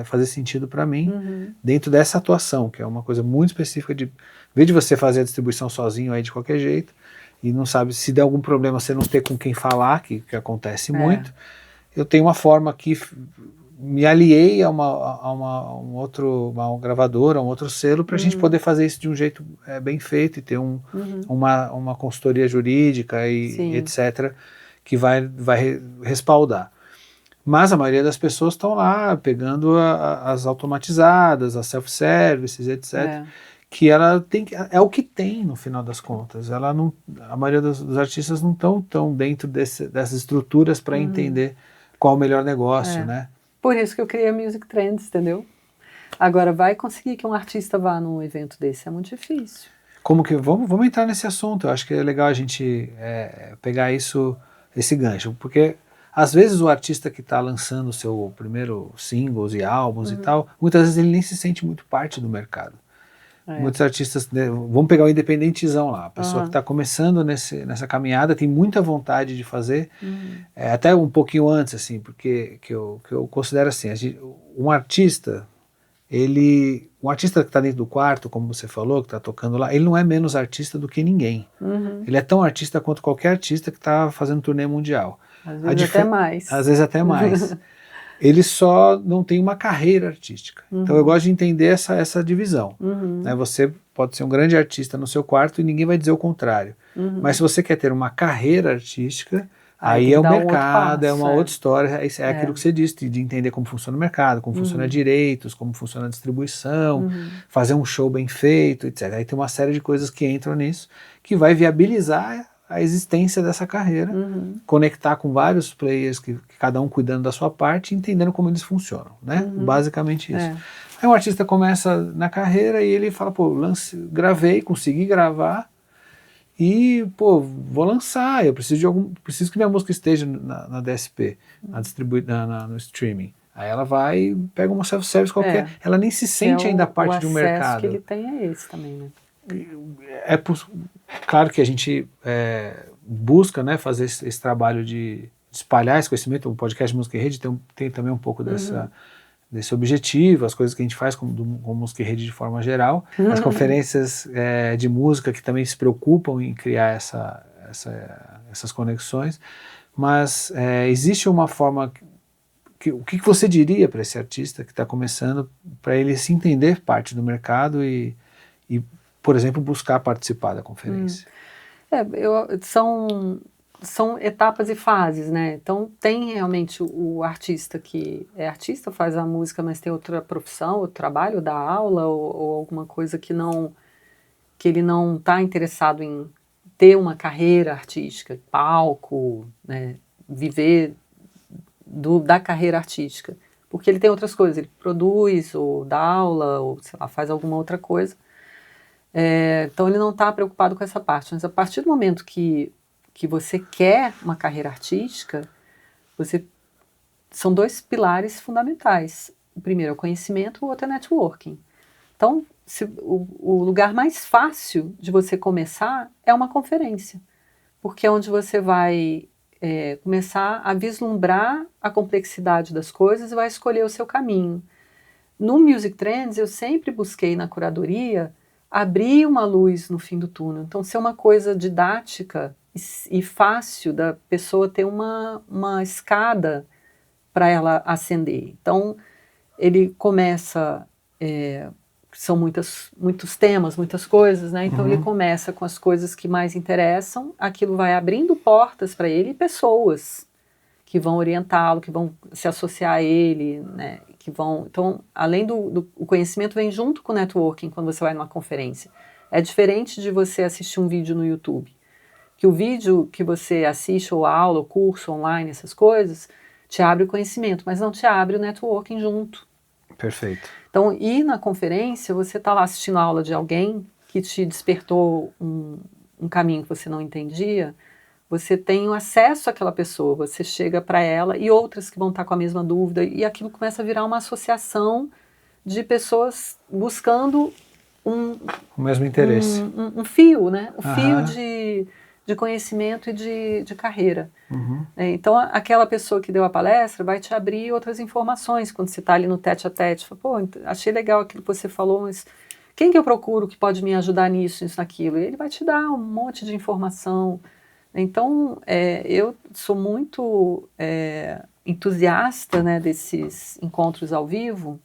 S1: fazer sentido para mim dentro dessa atuação, que é uma coisa muito específica em vez de você fazer a distribuição sozinho aí de qualquer jeito e não sabe se der algum problema você não ter com quem falar, que acontece muito. Eu tenho uma forma que me aliei a uma gravadora, a um outro selo, para a gente poder fazer isso de um jeito bem feito e ter uma consultoria jurídica e etc., que vai respaldar. Mas a maioria das pessoas estão lá pegando as automatizadas, as self-services, etc., que ela é o que tem no final das contas. A maioria dos artistas não estão tão dentro dessas estruturas para entender qual o melhor negócio, né?
S2: Por isso que eu criei a Music Trends, entendeu? Agora, vai conseguir que um artista vá num evento desse? É muito difícil.
S1: Como que... Vamos entrar nesse assunto. Eu acho que é legal a gente pegar esse gancho, porque às vezes o artista que está lançando o seu primeiro singles e álbuns e tal, muitas vezes ele nem se sente muito parte do mercado. Muitos artistas, né, vamos pegar o independentezão lá, a pessoa que está começando nessa caminhada tem muita vontade de fazer, até um pouquinho antes, assim, porque que eu considero assim, um artista que está dentro do quarto, como você falou, que está tocando lá, ele não é menos artista do que ninguém. Ele é tão artista quanto qualquer artista que está fazendo turnê mundial.
S2: Às vezes até mais.
S1: Às vezes até mais. Ele só não tem uma carreira artística. Então eu gosto de entender essa divisão. Né? Você pode ser um grande artista no seu quarto e ninguém vai dizer o contrário. Mas se você quer ter uma carreira artística, aí é o mercado, é uma outra história, é aquilo que você disse, de entender como funciona o mercado, como funciona direitos, como funciona a distribuição, fazer um show bem feito, etc. Aí tem uma série de coisas que entram nisso, que vai viabilizar a existência dessa carreira, conectar com vários players, que cada um cuidando da sua parte, entendendo como eles funcionam, né? Basicamente isso. Aí um artista começa na carreira e ele fala, pô, gravei, consegui gravar, e, pô, vou lançar, eu preciso que minha música esteja na DSP, no streaming. Aí ela vai, pega uma self-service qualquer, ela nem se sente ainda parte de um mercado.
S2: O acesso que ele tem é esse também, né?
S1: Claro que a gente busca, né, fazer esse trabalho de espalhar esse conhecimento. O podcast Música em Rede tem também um pouco desse objetivo, as coisas que a gente faz com Música em Rede de forma geral, as conferências de música que também se preocupam em criar essas conexões, mas existe uma forma... O que você diria para esse artista que está começando, para ele se entender parte do mercado e, por exemplo, buscar participar da conferência?
S2: São etapas e fases, né? Então tem realmente o artista que é artista, faz a música, mas tem outra profissão, outro trabalho, dá aula ou alguma coisa que ele não está interessado em ter uma carreira artística, palco, né? Viver da carreira artística, porque ele tem outras coisas, ele produz ou dá aula ou sei lá, faz alguma outra coisa. Então ele não está preocupado com essa parte, mas a partir do momento que você quer uma carreira artística, são dois pilares fundamentais. O primeiro é o conhecimento, o outro é networking. Então, o lugar mais fácil de você começar é uma conferência, porque é onde você vai começar a vislumbrar a complexidade das coisas e vai escolher o seu caminho. No Music Trends, eu sempre busquei na curadoria abrir uma luz no fim do túnel. Então, ser uma coisa didática e fácil da pessoa ter uma escada para ela ascender. Então, ele começa... são muitos temas, muitas coisas, né? Então, ele começa com as coisas que mais interessam, aquilo vai abrindo portas para ele e pessoas que vão orientá-lo, que vão se associar a ele, né? Então, além o conhecimento vem junto com o networking quando você vai numa conferência. É diferente de você assistir um vídeo no YouTube. Que o vídeo que você assiste, ou aula, ou curso online, essas coisas, te abre o conhecimento, mas não te abre o networking junto.
S1: Perfeito.
S2: Então, ir na conferência, você está lá assistindo a aula de alguém que te despertou um caminho que você não entendia, você tem o acesso àquela pessoa, você chega para ela e outras que vão estar com a mesma dúvida, e aquilo começa a virar uma associação de pessoas buscando o
S1: mesmo interesse.
S2: Um fio, né? Fio de conhecimento e de carreira. Então, aquela pessoa que deu a palestra vai te abrir outras informações quando você está ali no tete-a-tete. Fala, pô, achei legal aquilo que você falou, mas quem que eu procuro que pode me ajudar nisso, naquilo? E ele vai te dar um monte de informação. Então, eu sou muito entusiasta, né, desses encontros ao vivo,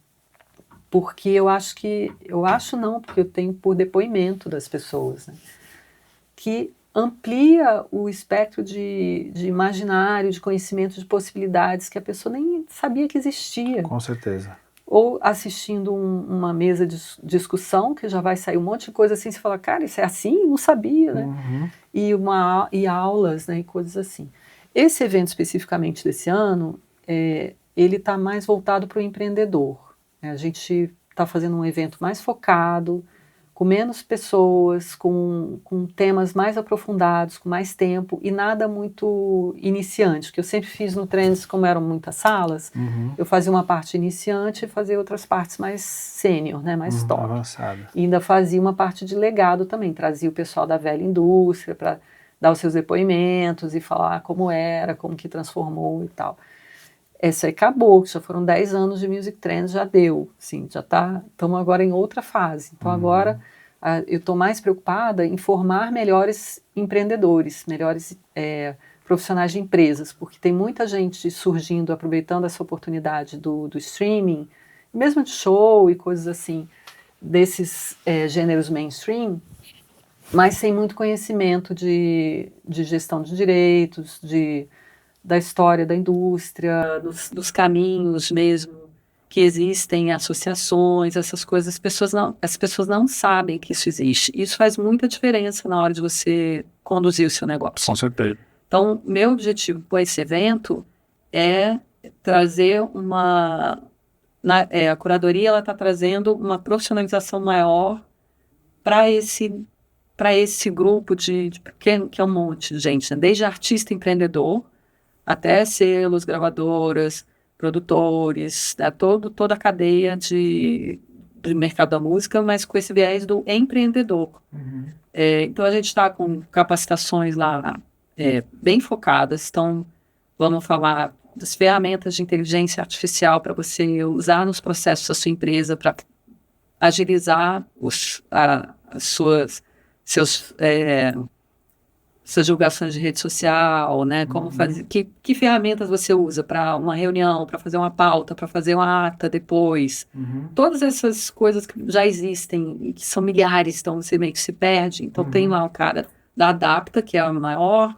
S2: porque porque eu tenho por depoimento das pessoas, né, que amplia o espectro de imaginário, de conhecimento, de possibilidades que a pessoa nem sabia que existia.
S1: Com certeza.
S2: Ou assistindo uma mesa de discussão, que já vai sair um monte de coisa assim, você fala, cara, isso é assim? Não sabia, né? E aulas, né, e coisas assim. Esse evento especificamente desse ano, ele está mais voltado para o empreendedor. A gente está fazendo um evento mais focado, com menos pessoas, com temas mais aprofundados, com mais tempo, e nada muito iniciante, que eu sempre fiz no Trends, como eram muitas salas, eu fazia uma parte iniciante e fazia outras partes mais sênior, né, mais top.
S1: Avançada.
S2: E ainda fazia uma parte de legado também, trazia o pessoal da velha indústria para dar os seus depoimentos e falar como era, como que transformou e tal. Essa aí acabou, já foram 10 anos de Music Trends, já deu, assim, já estamos agora em outra fase. Então agora eu estou mais preocupada em formar melhores empreendedores, melhores profissionais de empresas, porque tem muita gente surgindo, aproveitando essa oportunidade do streaming, mesmo de show e coisas assim, desses gêneros mainstream, mas sem muito conhecimento de gestão de direitos, da história da indústria, dos caminhos mesmo que existem, associações, essas coisas, as pessoas não sabem que isso existe. Isso faz muita diferença na hora de você conduzir o seu negócio.
S3: Com certeza.
S2: Então, meu objetivo com esse evento é trazer a curadoria, ela está trazendo uma profissionalização maior para esse grupo que é um monte de gente, né? Desde artista empreendedor até selos, gravadoras, produtores, né? Toda a cadeia do mercado da música, mas com esse viés do empreendedor. Então a gente está com capacitações lá bem focadas. Então vamos falar das ferramentas de inteligência artificial para você usar nos processos da sua empresa para agilizar suas divulgações de rede social, né? Como fazer, que ferramentas você usa para uma reunião, para fazer uma pauta, para fazer uma ata depois. Todas essas coisas que já existem, que são milhares, então você meio que se perde. Então tem lá o cara da Adapta, que é a maior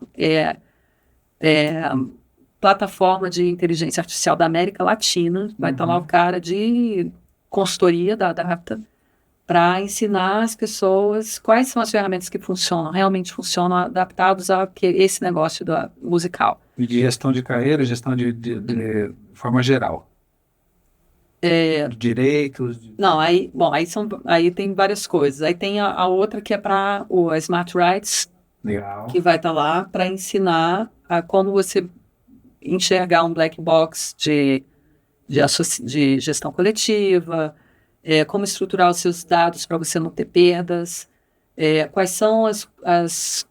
S2: plataforma de inteligência artificial da América Latina. Vai estar lá o cara de consultoria da Adapta, para ensinar as pessoas quais são as ferramentas que realmente funcionam, adaptados a esse negócio musical.
S3: E de gestão de carreira, gestão de forma geral. De direitos.
S2: Não, aí tem várias coisas. Aí tem a outra que é para a Smart Rights,
S3: Legal.
S2: que vai estar lá para ensinar a como você enxergar um black box de gestão coletiva, como estruturar os seus dados para você não ter perdas, quais são as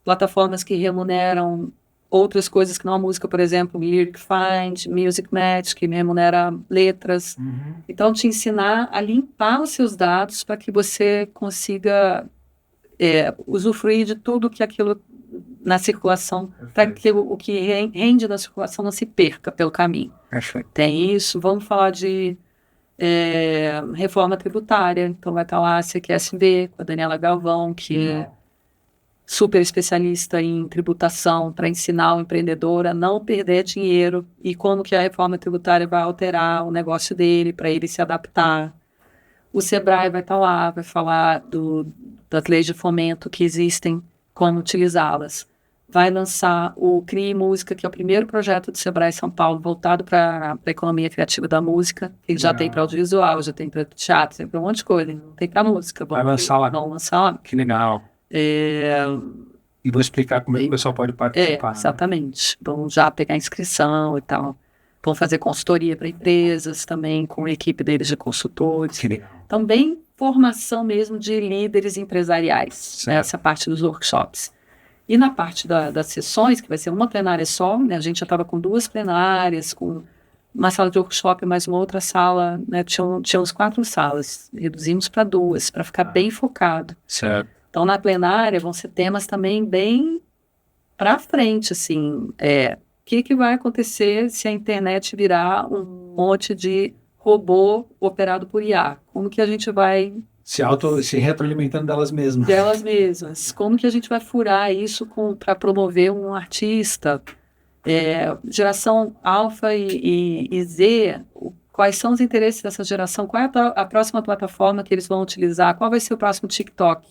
S2: plataformas que remuneram outras coisas que não a música, por exemplo, Lyric Find, Music Match, que remunera letras. Então, te ensinar a limpar os seus dados para que você consiga usufruir de tudo que aquilo na circulação, para que o que rende na circulação não se perca pelo caminho.
S3: Perfeito.
S2: Tem isso. Vamos falar de reforma tributária. Então vai estar lá a CQSB, com a Daniela Galvão, que é super especialista em tributação, para ensinar o empreendedor a não perder dinheiro e como que a reforma tributária vai alterar o negócio dele, para ele se adaptar. O Sebrae vai estar lá, vai falar das leis de fomento que existem, como utilizá-las. Vai lançar o CRI Música, que é o primeiro projeto do Sebrae São Paulo, voltado para a economia criativa da música. Ele já tem para audiovisual, já tem para teatro, tem para um monte de coisa. Não tem para música.
S3: Vai lançar lá.
S2: Vão lançar lá.
S3: Que legal. E vou explicar como é que o pessoal pode participar.
S2: Exatamente. Vão já pegar inscrição e tal. Vão fazer consultoria para empresas também, com a equipe deles de consultores.
S3: Que legal.
S2: Também formação mesmo de líderes empresariais, né, essa parte dos workshops. E na parte das sessões, que vai ser uma plenária só, né, a gente já estava com 2 plenárias, com uma sala de workshop, mais uma outra sala, né, tínhamos 4 salas, reduzimos para 2, para ficar bem focado.
S3: Certo.
S2: Então, na plenária vão ser temas também bem para frente, assim, o que vai acontecer se a internet virar um monte de robô operado por IA? Como que a gente vai
S3: se retroalimentando delas mesmas.
S2: Delas mesmas. Como que a gente vai furar isso para promover um artista? Geração Alfa e Z, quais são os interesses dessa geração? Qual é a próxima plataforma que eles vão utilizar? Qual vai ser o próximo TikTok?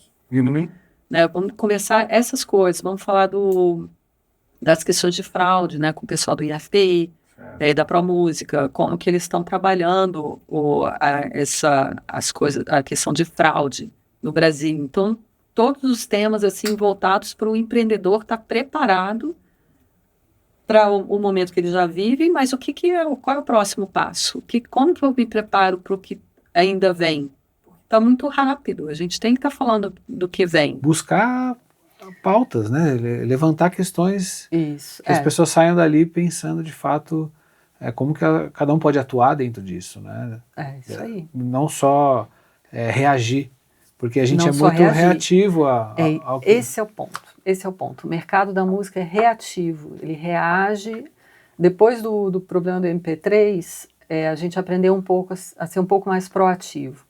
S2: Né, vamos conversar essas coisas. Vamos falar das questões de fraude, né, com o pessoal do IFPI. da ProMúsica, como que eles estão trabalhando as coisas, a questão de fraude no Brasil. Então, todos os temas assim voltados para o empreendedor estar preparado para o momento que ele já vive, mas qual é o próximo passo? Como que eu me preparo para o que ainda vem? Está muito rápido, a gente tem que estar falando do que vem.
S1: Buscar pautas, né? Levantar questões
S2: Isso,
S1: que as pessoas saiam dali pensando de fato como que cada um pode atuar dentro disso, né?
S2: Isso aí.
S1: Não só reagir, porque a gente
S2: Não
S1: é
S2: só
S1: muito
S2: reagir.
S1: reativo ao que...
S2: Esse é o ponto. Esse é o ponto. O mercado da música é reativo, ele reage. Depois do problema do MP3, a gente aprendeu um pouco a ser um pouco mais proativo.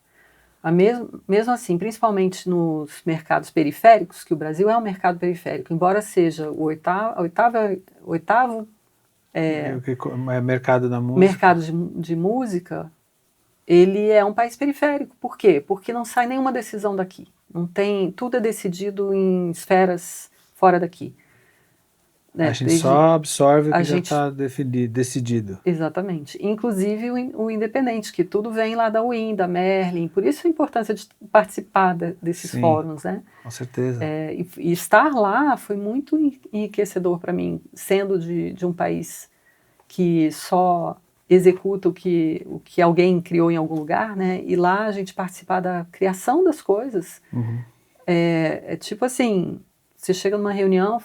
S2: Mesmo assim, principalmente nos mercados periféricos, que o Brasil é um mercado periférico, embora seja o oitavo
S1: mercado da música.
S2: Mercado de música, ele é um país periférico. Por quê? Porque não sai nenhuma decisão daqui. Não tem, tudo é decidido em esferas fora daqui.
S1: A gente só absorve o que já está decidido.
S2: Exatamente. Inclusive o independente, que tudo vem lá da UIN, da Merlin. Por isso a importância de participar desses fóruns, né?
S1: Com certeza.
S2: E estar lá foi muito enriquecedor para mim, sendo de um país que só executa o que alguém criou em algum lugar, né? E lá a gente participar da criação das coisas.
S1: Uhum.
S2: Tipo assim, você chega numa reunião,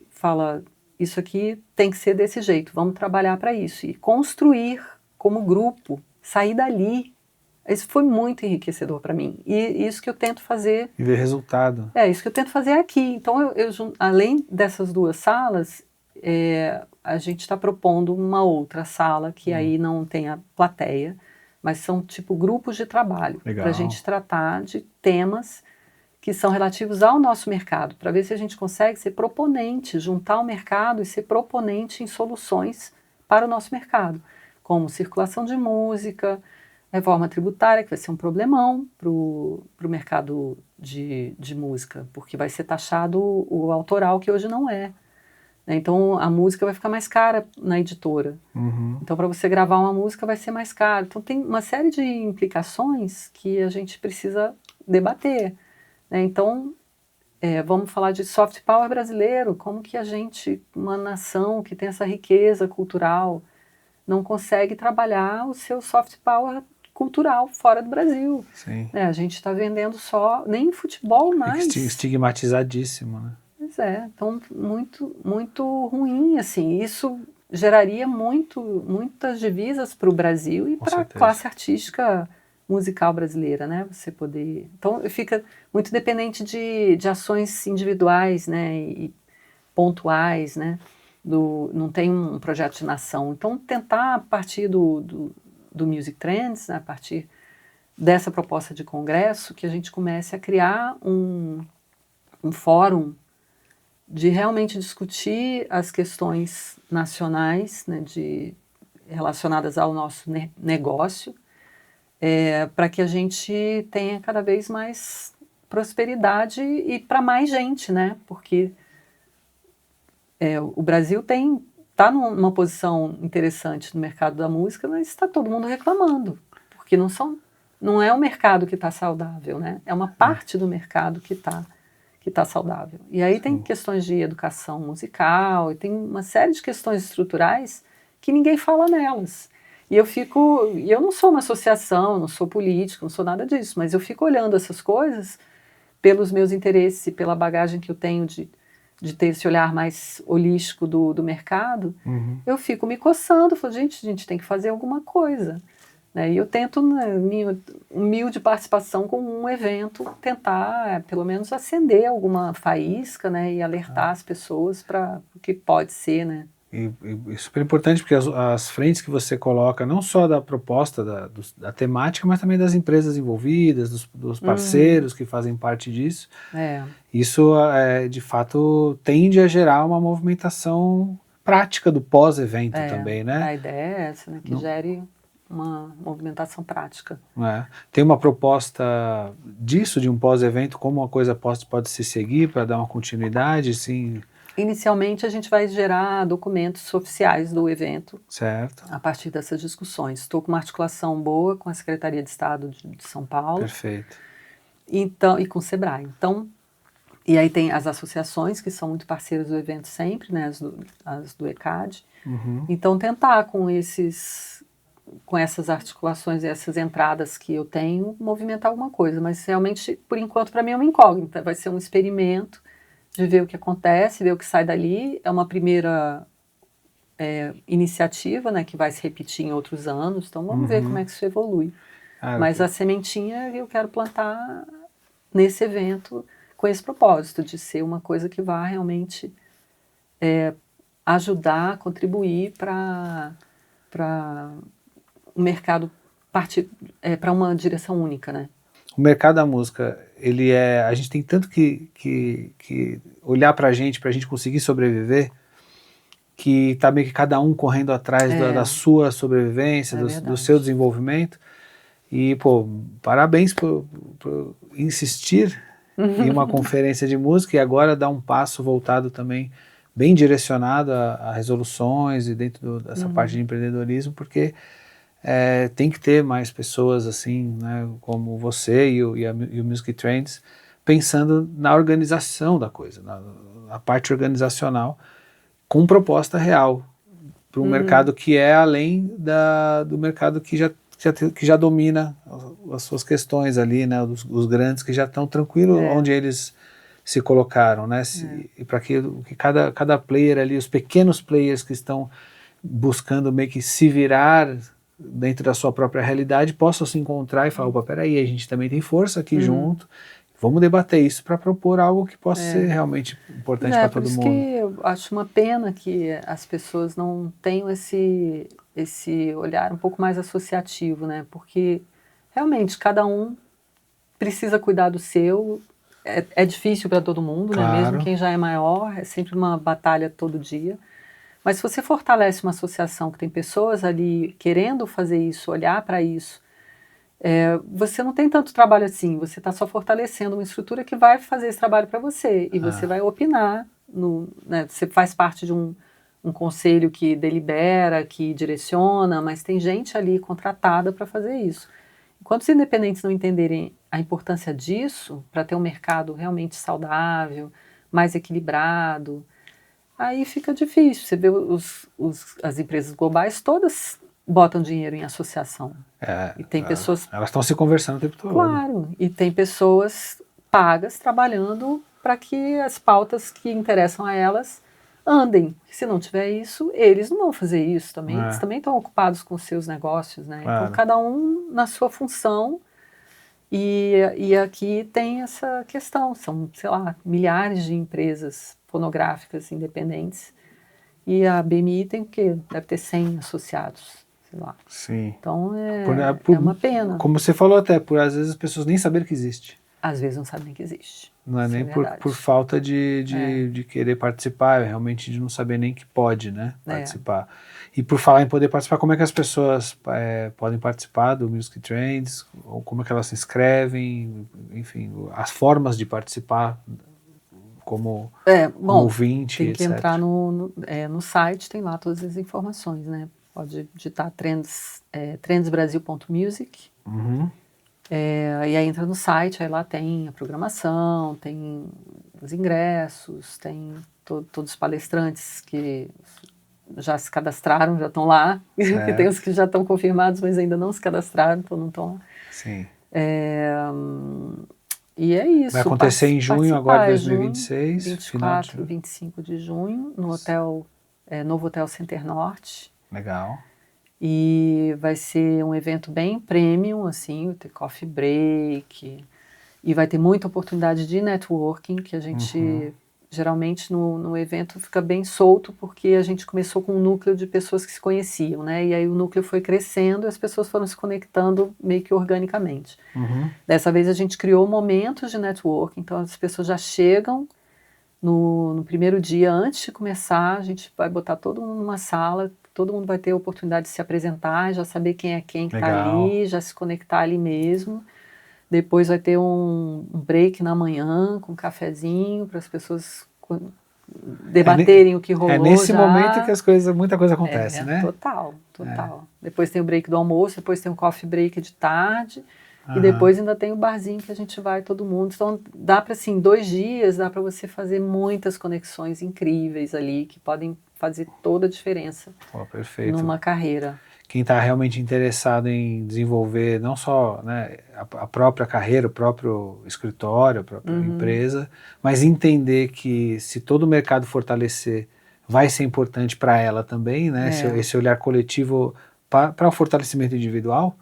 S2: fala, isso aqui tem que ser desse jeito, vamos trabalhar para isso. E construir como grupo, sair dali, isso foi muito enriquecedor para mim. E isso que eu tento fazer...
S1: E ver resultado.
S2: Isso que eu tento fazer aqui. Então, além dessas duas salas, a gente está propondo uma outra sala, que aí não tem a plateia, mas são tipo grupos de trabalho, para a gente tratar de temas que são relativos ao nosso mercado, para ver se a gente consegue ser proponente, juntar o mercado e ser proponente em soluções para o nosso mercado, como circulação de música, reforma tributária, que vai ser um problemão para o mercado de música, porque vai ser taxado o autoral, que hoje não é. Então a música vai ficar mais cara na editora.
S1: Uhum.
S2: Então para você gravar uma música vai ser mais caro. Então tem uma série de implicações que a gente precisa debater. Então, vamos falar de soft power brasileiro, como que a gente, uma nação que tem essa riqueza cultural, não consegue trabalhar o seu soft power cultural fora do Brasil.
S1: Sim.
S2: A gente está vendendo só, nem futebol mais.
S1: Estigmatizadíssimo, né?
S2: Pois então muito, muito ruim, assim, isso geraria muitas divisas para o Brasil e para a classe artística musical brasileira, né? Você poder... Então, fica muito dependente de ações individuais, né? E pontuais, né? Não tem um projeto de nação. Então, tentar, a partir do Music Trends, a partir dessa proposta de congresso, que a gente comece a criar um fórum de realmente discutir as questões nacionais, né? Relacionadas ao nosso negócio, para que a gente tenha cada vez mais prosperidade e para mais gente, né? Porque o Brasil está numa posição interessante no mercado da música, mas está todo mundo reclamando, porque não é o mercado que está saudável, né? É uma parte do mercado que está saudável. E aí tem questões de educação musical, e tem uma série de questões estruturais que ninguém fala nelas. E eu não sou uma associação, não sou político, não sou nada disso, mas eu fico olhando essas coisas pelos meus interesses e pela bagagem que eu tenho de ter esse olhar mais holístico do mercado.
S1: Uhum.
S2: Eu fico me coçando, falo, gente, a gente tem que fazer alguma coisa. E eu tento, na minha humilde participação com um evento, tentar, pelo menos, acender alguma faísca, né, e alertar as pessoas para o que pode ser, né.
S1: E super importante, porque as frentes que você coloca, não só da proposta, da temática, mas também das empresas envolvidas, dos parceiros que fazem parte disso, isso, de fato, tende a gerar uma movimentação prática do pós-evento também, né?
S2: A ideia é essa, né, que gere uma movimentação prática.
S1: Tem uma proposta disso, de um pós-evento, como uma coisa pode se seguir para dar uma continuidade, sim?
S2: Inicialmente, a gente vai gerar documentos oficiais do evento
S1: Certo.
S2: a partir dessas discussões. Estou com uma articulação boa com a Secretaria de Estado de São Paulo.
S1: Perfeito.
S2: Então, e com o Sebrae. Então, e aí tem as associações que são muito parceiras do evento sempre, né, as do ECAD.
S1: Uhum.
S2: Então, tentar com essas articulações e essas entradas que eu tenho, movimentar alguma coisa. Mas realmente, por enquanto, para mim é uma incógnita. Vai ser um experimento de ver o que acontece, ver o que sai dali. É uma primeira iniciativa, né, que vai se repetir em outros anos. Então, vamos ver como é que isso evolui. Mas a sementinha eu quero plantar nesse evento com esse propósito de ser uma coisa que vá realmente ajudar, contribuir para o mercado partir para uma direção única, né?
S1: O mercado da música, a gente tem tanto que olhar para a gente conseguir sobreviver, que tá meio que cada um correndo atrás da sua sobrevivência, do seu desenvolvimento. E, pô, parabéns por insistir em uma conferência de música e agora dar um passo voltado também, bem direcionado a resoluções e dentro dessa parte de empreendedorismo, porque tem que ter mais pessoas assim, né, como você e o Music Trends, pensando na organização da coisa, na parte organizacional, com proposta real, para um mercado que é além do mercado que já domina as suas questões ali, né, os grandes que já estão tranquilos onde eles se colocaram, né, e para que cada player ali, os pequenos players que estão buscando meio que se virar dentro da sua própria realidade, possam se encontrar e falar, opa, peraí, a gente também tem força aqui junto, vamos debater isso para propor algo que possa ser realmente importante para todo mundo.
S2: Por isso que eu acho uma pena que as pessoas não tenham esse olhar um pouco mais associativo, né? Porque realmente cada um precisa cuidar do seu. É difícil para todo mundo,
S1: Claro.
S2: né? Mesmo quem já é maior, é sempre uma batalha todo dia. Mas se você fortalece uma associação que tem pessoas ali querendo fazer isso, olhar para isso, você não tem tanto trabalho assim, você está só fortalecendo uma estrutura que vai fazer esse trabalho para você, e você vai opinar, né, você faz parte de um conselho que delibera, que direciona, mas tem gente ali contratada para fazer isso. Enquanto os independentes não entenderem a importância disso, para ter um mercado realmente saudável, mais equilibrado, aí fica difícil. Você vê as empresas globais todas botam dinheiro em associação. E tem pessoas...
S1: Elas estão se conversando o tempo todo.
S2: Claro, e tem pessoas pagas trabalhando para que as pautas que interessam a elas andem. Se não tiver isso, eles não vão fazer isso também. Eles também estão ocupados com seus negócios, né?
S1: Claro.
S2: Então, cada um na sua função. E aqui tem essa questão. São, sei lá, milhares de empresas fonográficas independentes. E a BMI tem o quê? Deve ter 100 associados. Sei lá.
S1: Sim.
S2: Então é uma pena.
S1: Como você falou até, por às vezes as pessoas nem saberem que existe.
S2: Às vezes não sabem que existe.
S1: Não é
S2: Isso
S1: nem
S2: verdade.
S1: por falta de querer participar, é realmente de não saber nem que pode, né, participar. E por falar em poder participar, como é que as pessoas podem participar do Music Trends? Ou como é que elas se inscrevem? Enfim, as formas de participar como ouvinte,
S2: tem que
S1: etc.
S2: entrar no site, tem lá todas as informações, né? Pode digitar trendsbrasil.music.
S1: Uhum.
S2: E aí entra no site, aí lá tem a programação, tem os ingressos, tem todos os palestrantes que já se cadastraram, já estão lá. E tem os que já estão confirmados, mas ainda não se cadastraram, então não estão lá.
S1: Sim.
S2: E é isso.
S1: Vai acontecer em junho agora de 2026.
S2: 24 e 25 de junho, no Novo Hotel Center Norte.
S1: Legal.
S2: E vai ser um evento bem premium, assim, vai ter coffee break, e vai ter muita oportunidade de networking, que a gente, geralmente no evento fica bem solto, porque a gente começou com um núcleo de pessoas que se conheciam, né, e aí o núcleo foi crescendo e as pessoas foram se conectando meio que organicamente. Dessa vez a gente criou momentos de networking, então as pessoas já chegam no primeiro dia, antes de começar, a gente vai botar todo mundo numa sala, todo mundo vai ter a oportunidade de se apresentar, já saber quem é quem que está ali, já se conectar ali mesmo. Depois vai ter um break na manhã, com um cafezinho, para as pessoas debaterem o que rolou.
S1: É nesse
S2: já.
S1: momento que muita coisa acontece, né?
S2: Total. Depois tem o break do almoço, depois tem o coffee break de tarde, e depois ainda tem o barzinho que a gente vai todo mundo. Então dá para, assim, 2 dias, dá para você fazer muitas conexões incríveis ali, que podem fazer toda a diferença numa carreira.
S1: Quem está realmente interessado em desenvolver não só, né, a própria carreira, o próprio escritório, a própria empresa, mas entender que se todo o mercado fortalecer, vai ser importante para ela também, né, esse olhar coletivo para o fortalecimento individual,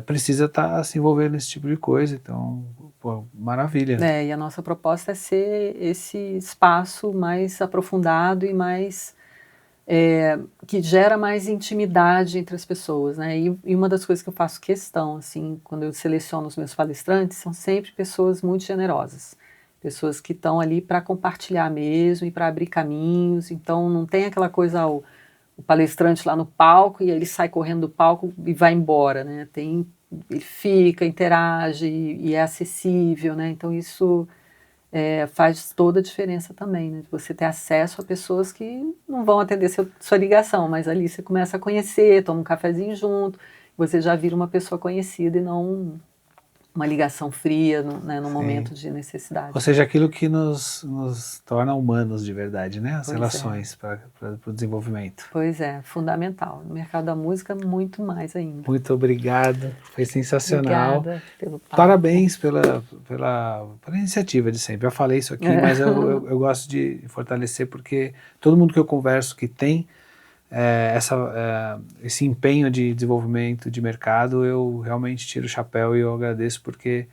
S1: precisa estar se envolvendo nesse tipo de coisa. Então, pô, maravilha.
S2: E a nossa proposta é ser esse espaço mais aprofundado e mais... que gera mais intimidade entre as pessoas, né? E uma das coisas que eu faço questão, assim, quando eu seleciono os meus palestrantes, são sempre pessoas muito generosas, pessoas que estão ali para compartilhar mesmo e para abrir caminhos. Então não tem aquela coisa, o palestrante lá no palco e aí ele sai correndo do palco e vai embora, né? Ele fica, interage e é acessível, né? Então isso faz toda a diferença também, né? Você ter acesso a pessoas que não vão atender sua ligação, mas ali você começa a conhecer, toma um cafezinho junto, você já vira uma pessoa conhecida e não uma ligação fria, né, no momento de necessidade.
S1: Ou seja, aquilo que nos torna humanos de verdade, né? As relações para o desenvolvimento.
S2: Pois é, fundamental. No mercado da música, muito mais ainda.
S1: Muito obrigado, foi sensacional.
S2: Obrigada pelo papo.
S1: Parabéns pela iniciativa de sempre. Eu falei isso aqui, mas eu gosto de fortalecer porque todo mundo que eu converso que tem esse empenho de desenvolvimento de mercado, eu realmente tiro o chapéu e eu agradeço porque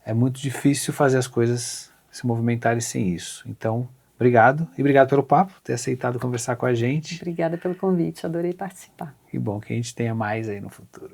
S1: é muito difícil fazer as coisas se movimentarem sem isso. Então, obrigado e obrigado pelo papo, ter aceitado conversar com a gente.
S2: Obrigada pelo convite, adorei participar.
S1: Que bom que a gente tenha mais aí no futuro.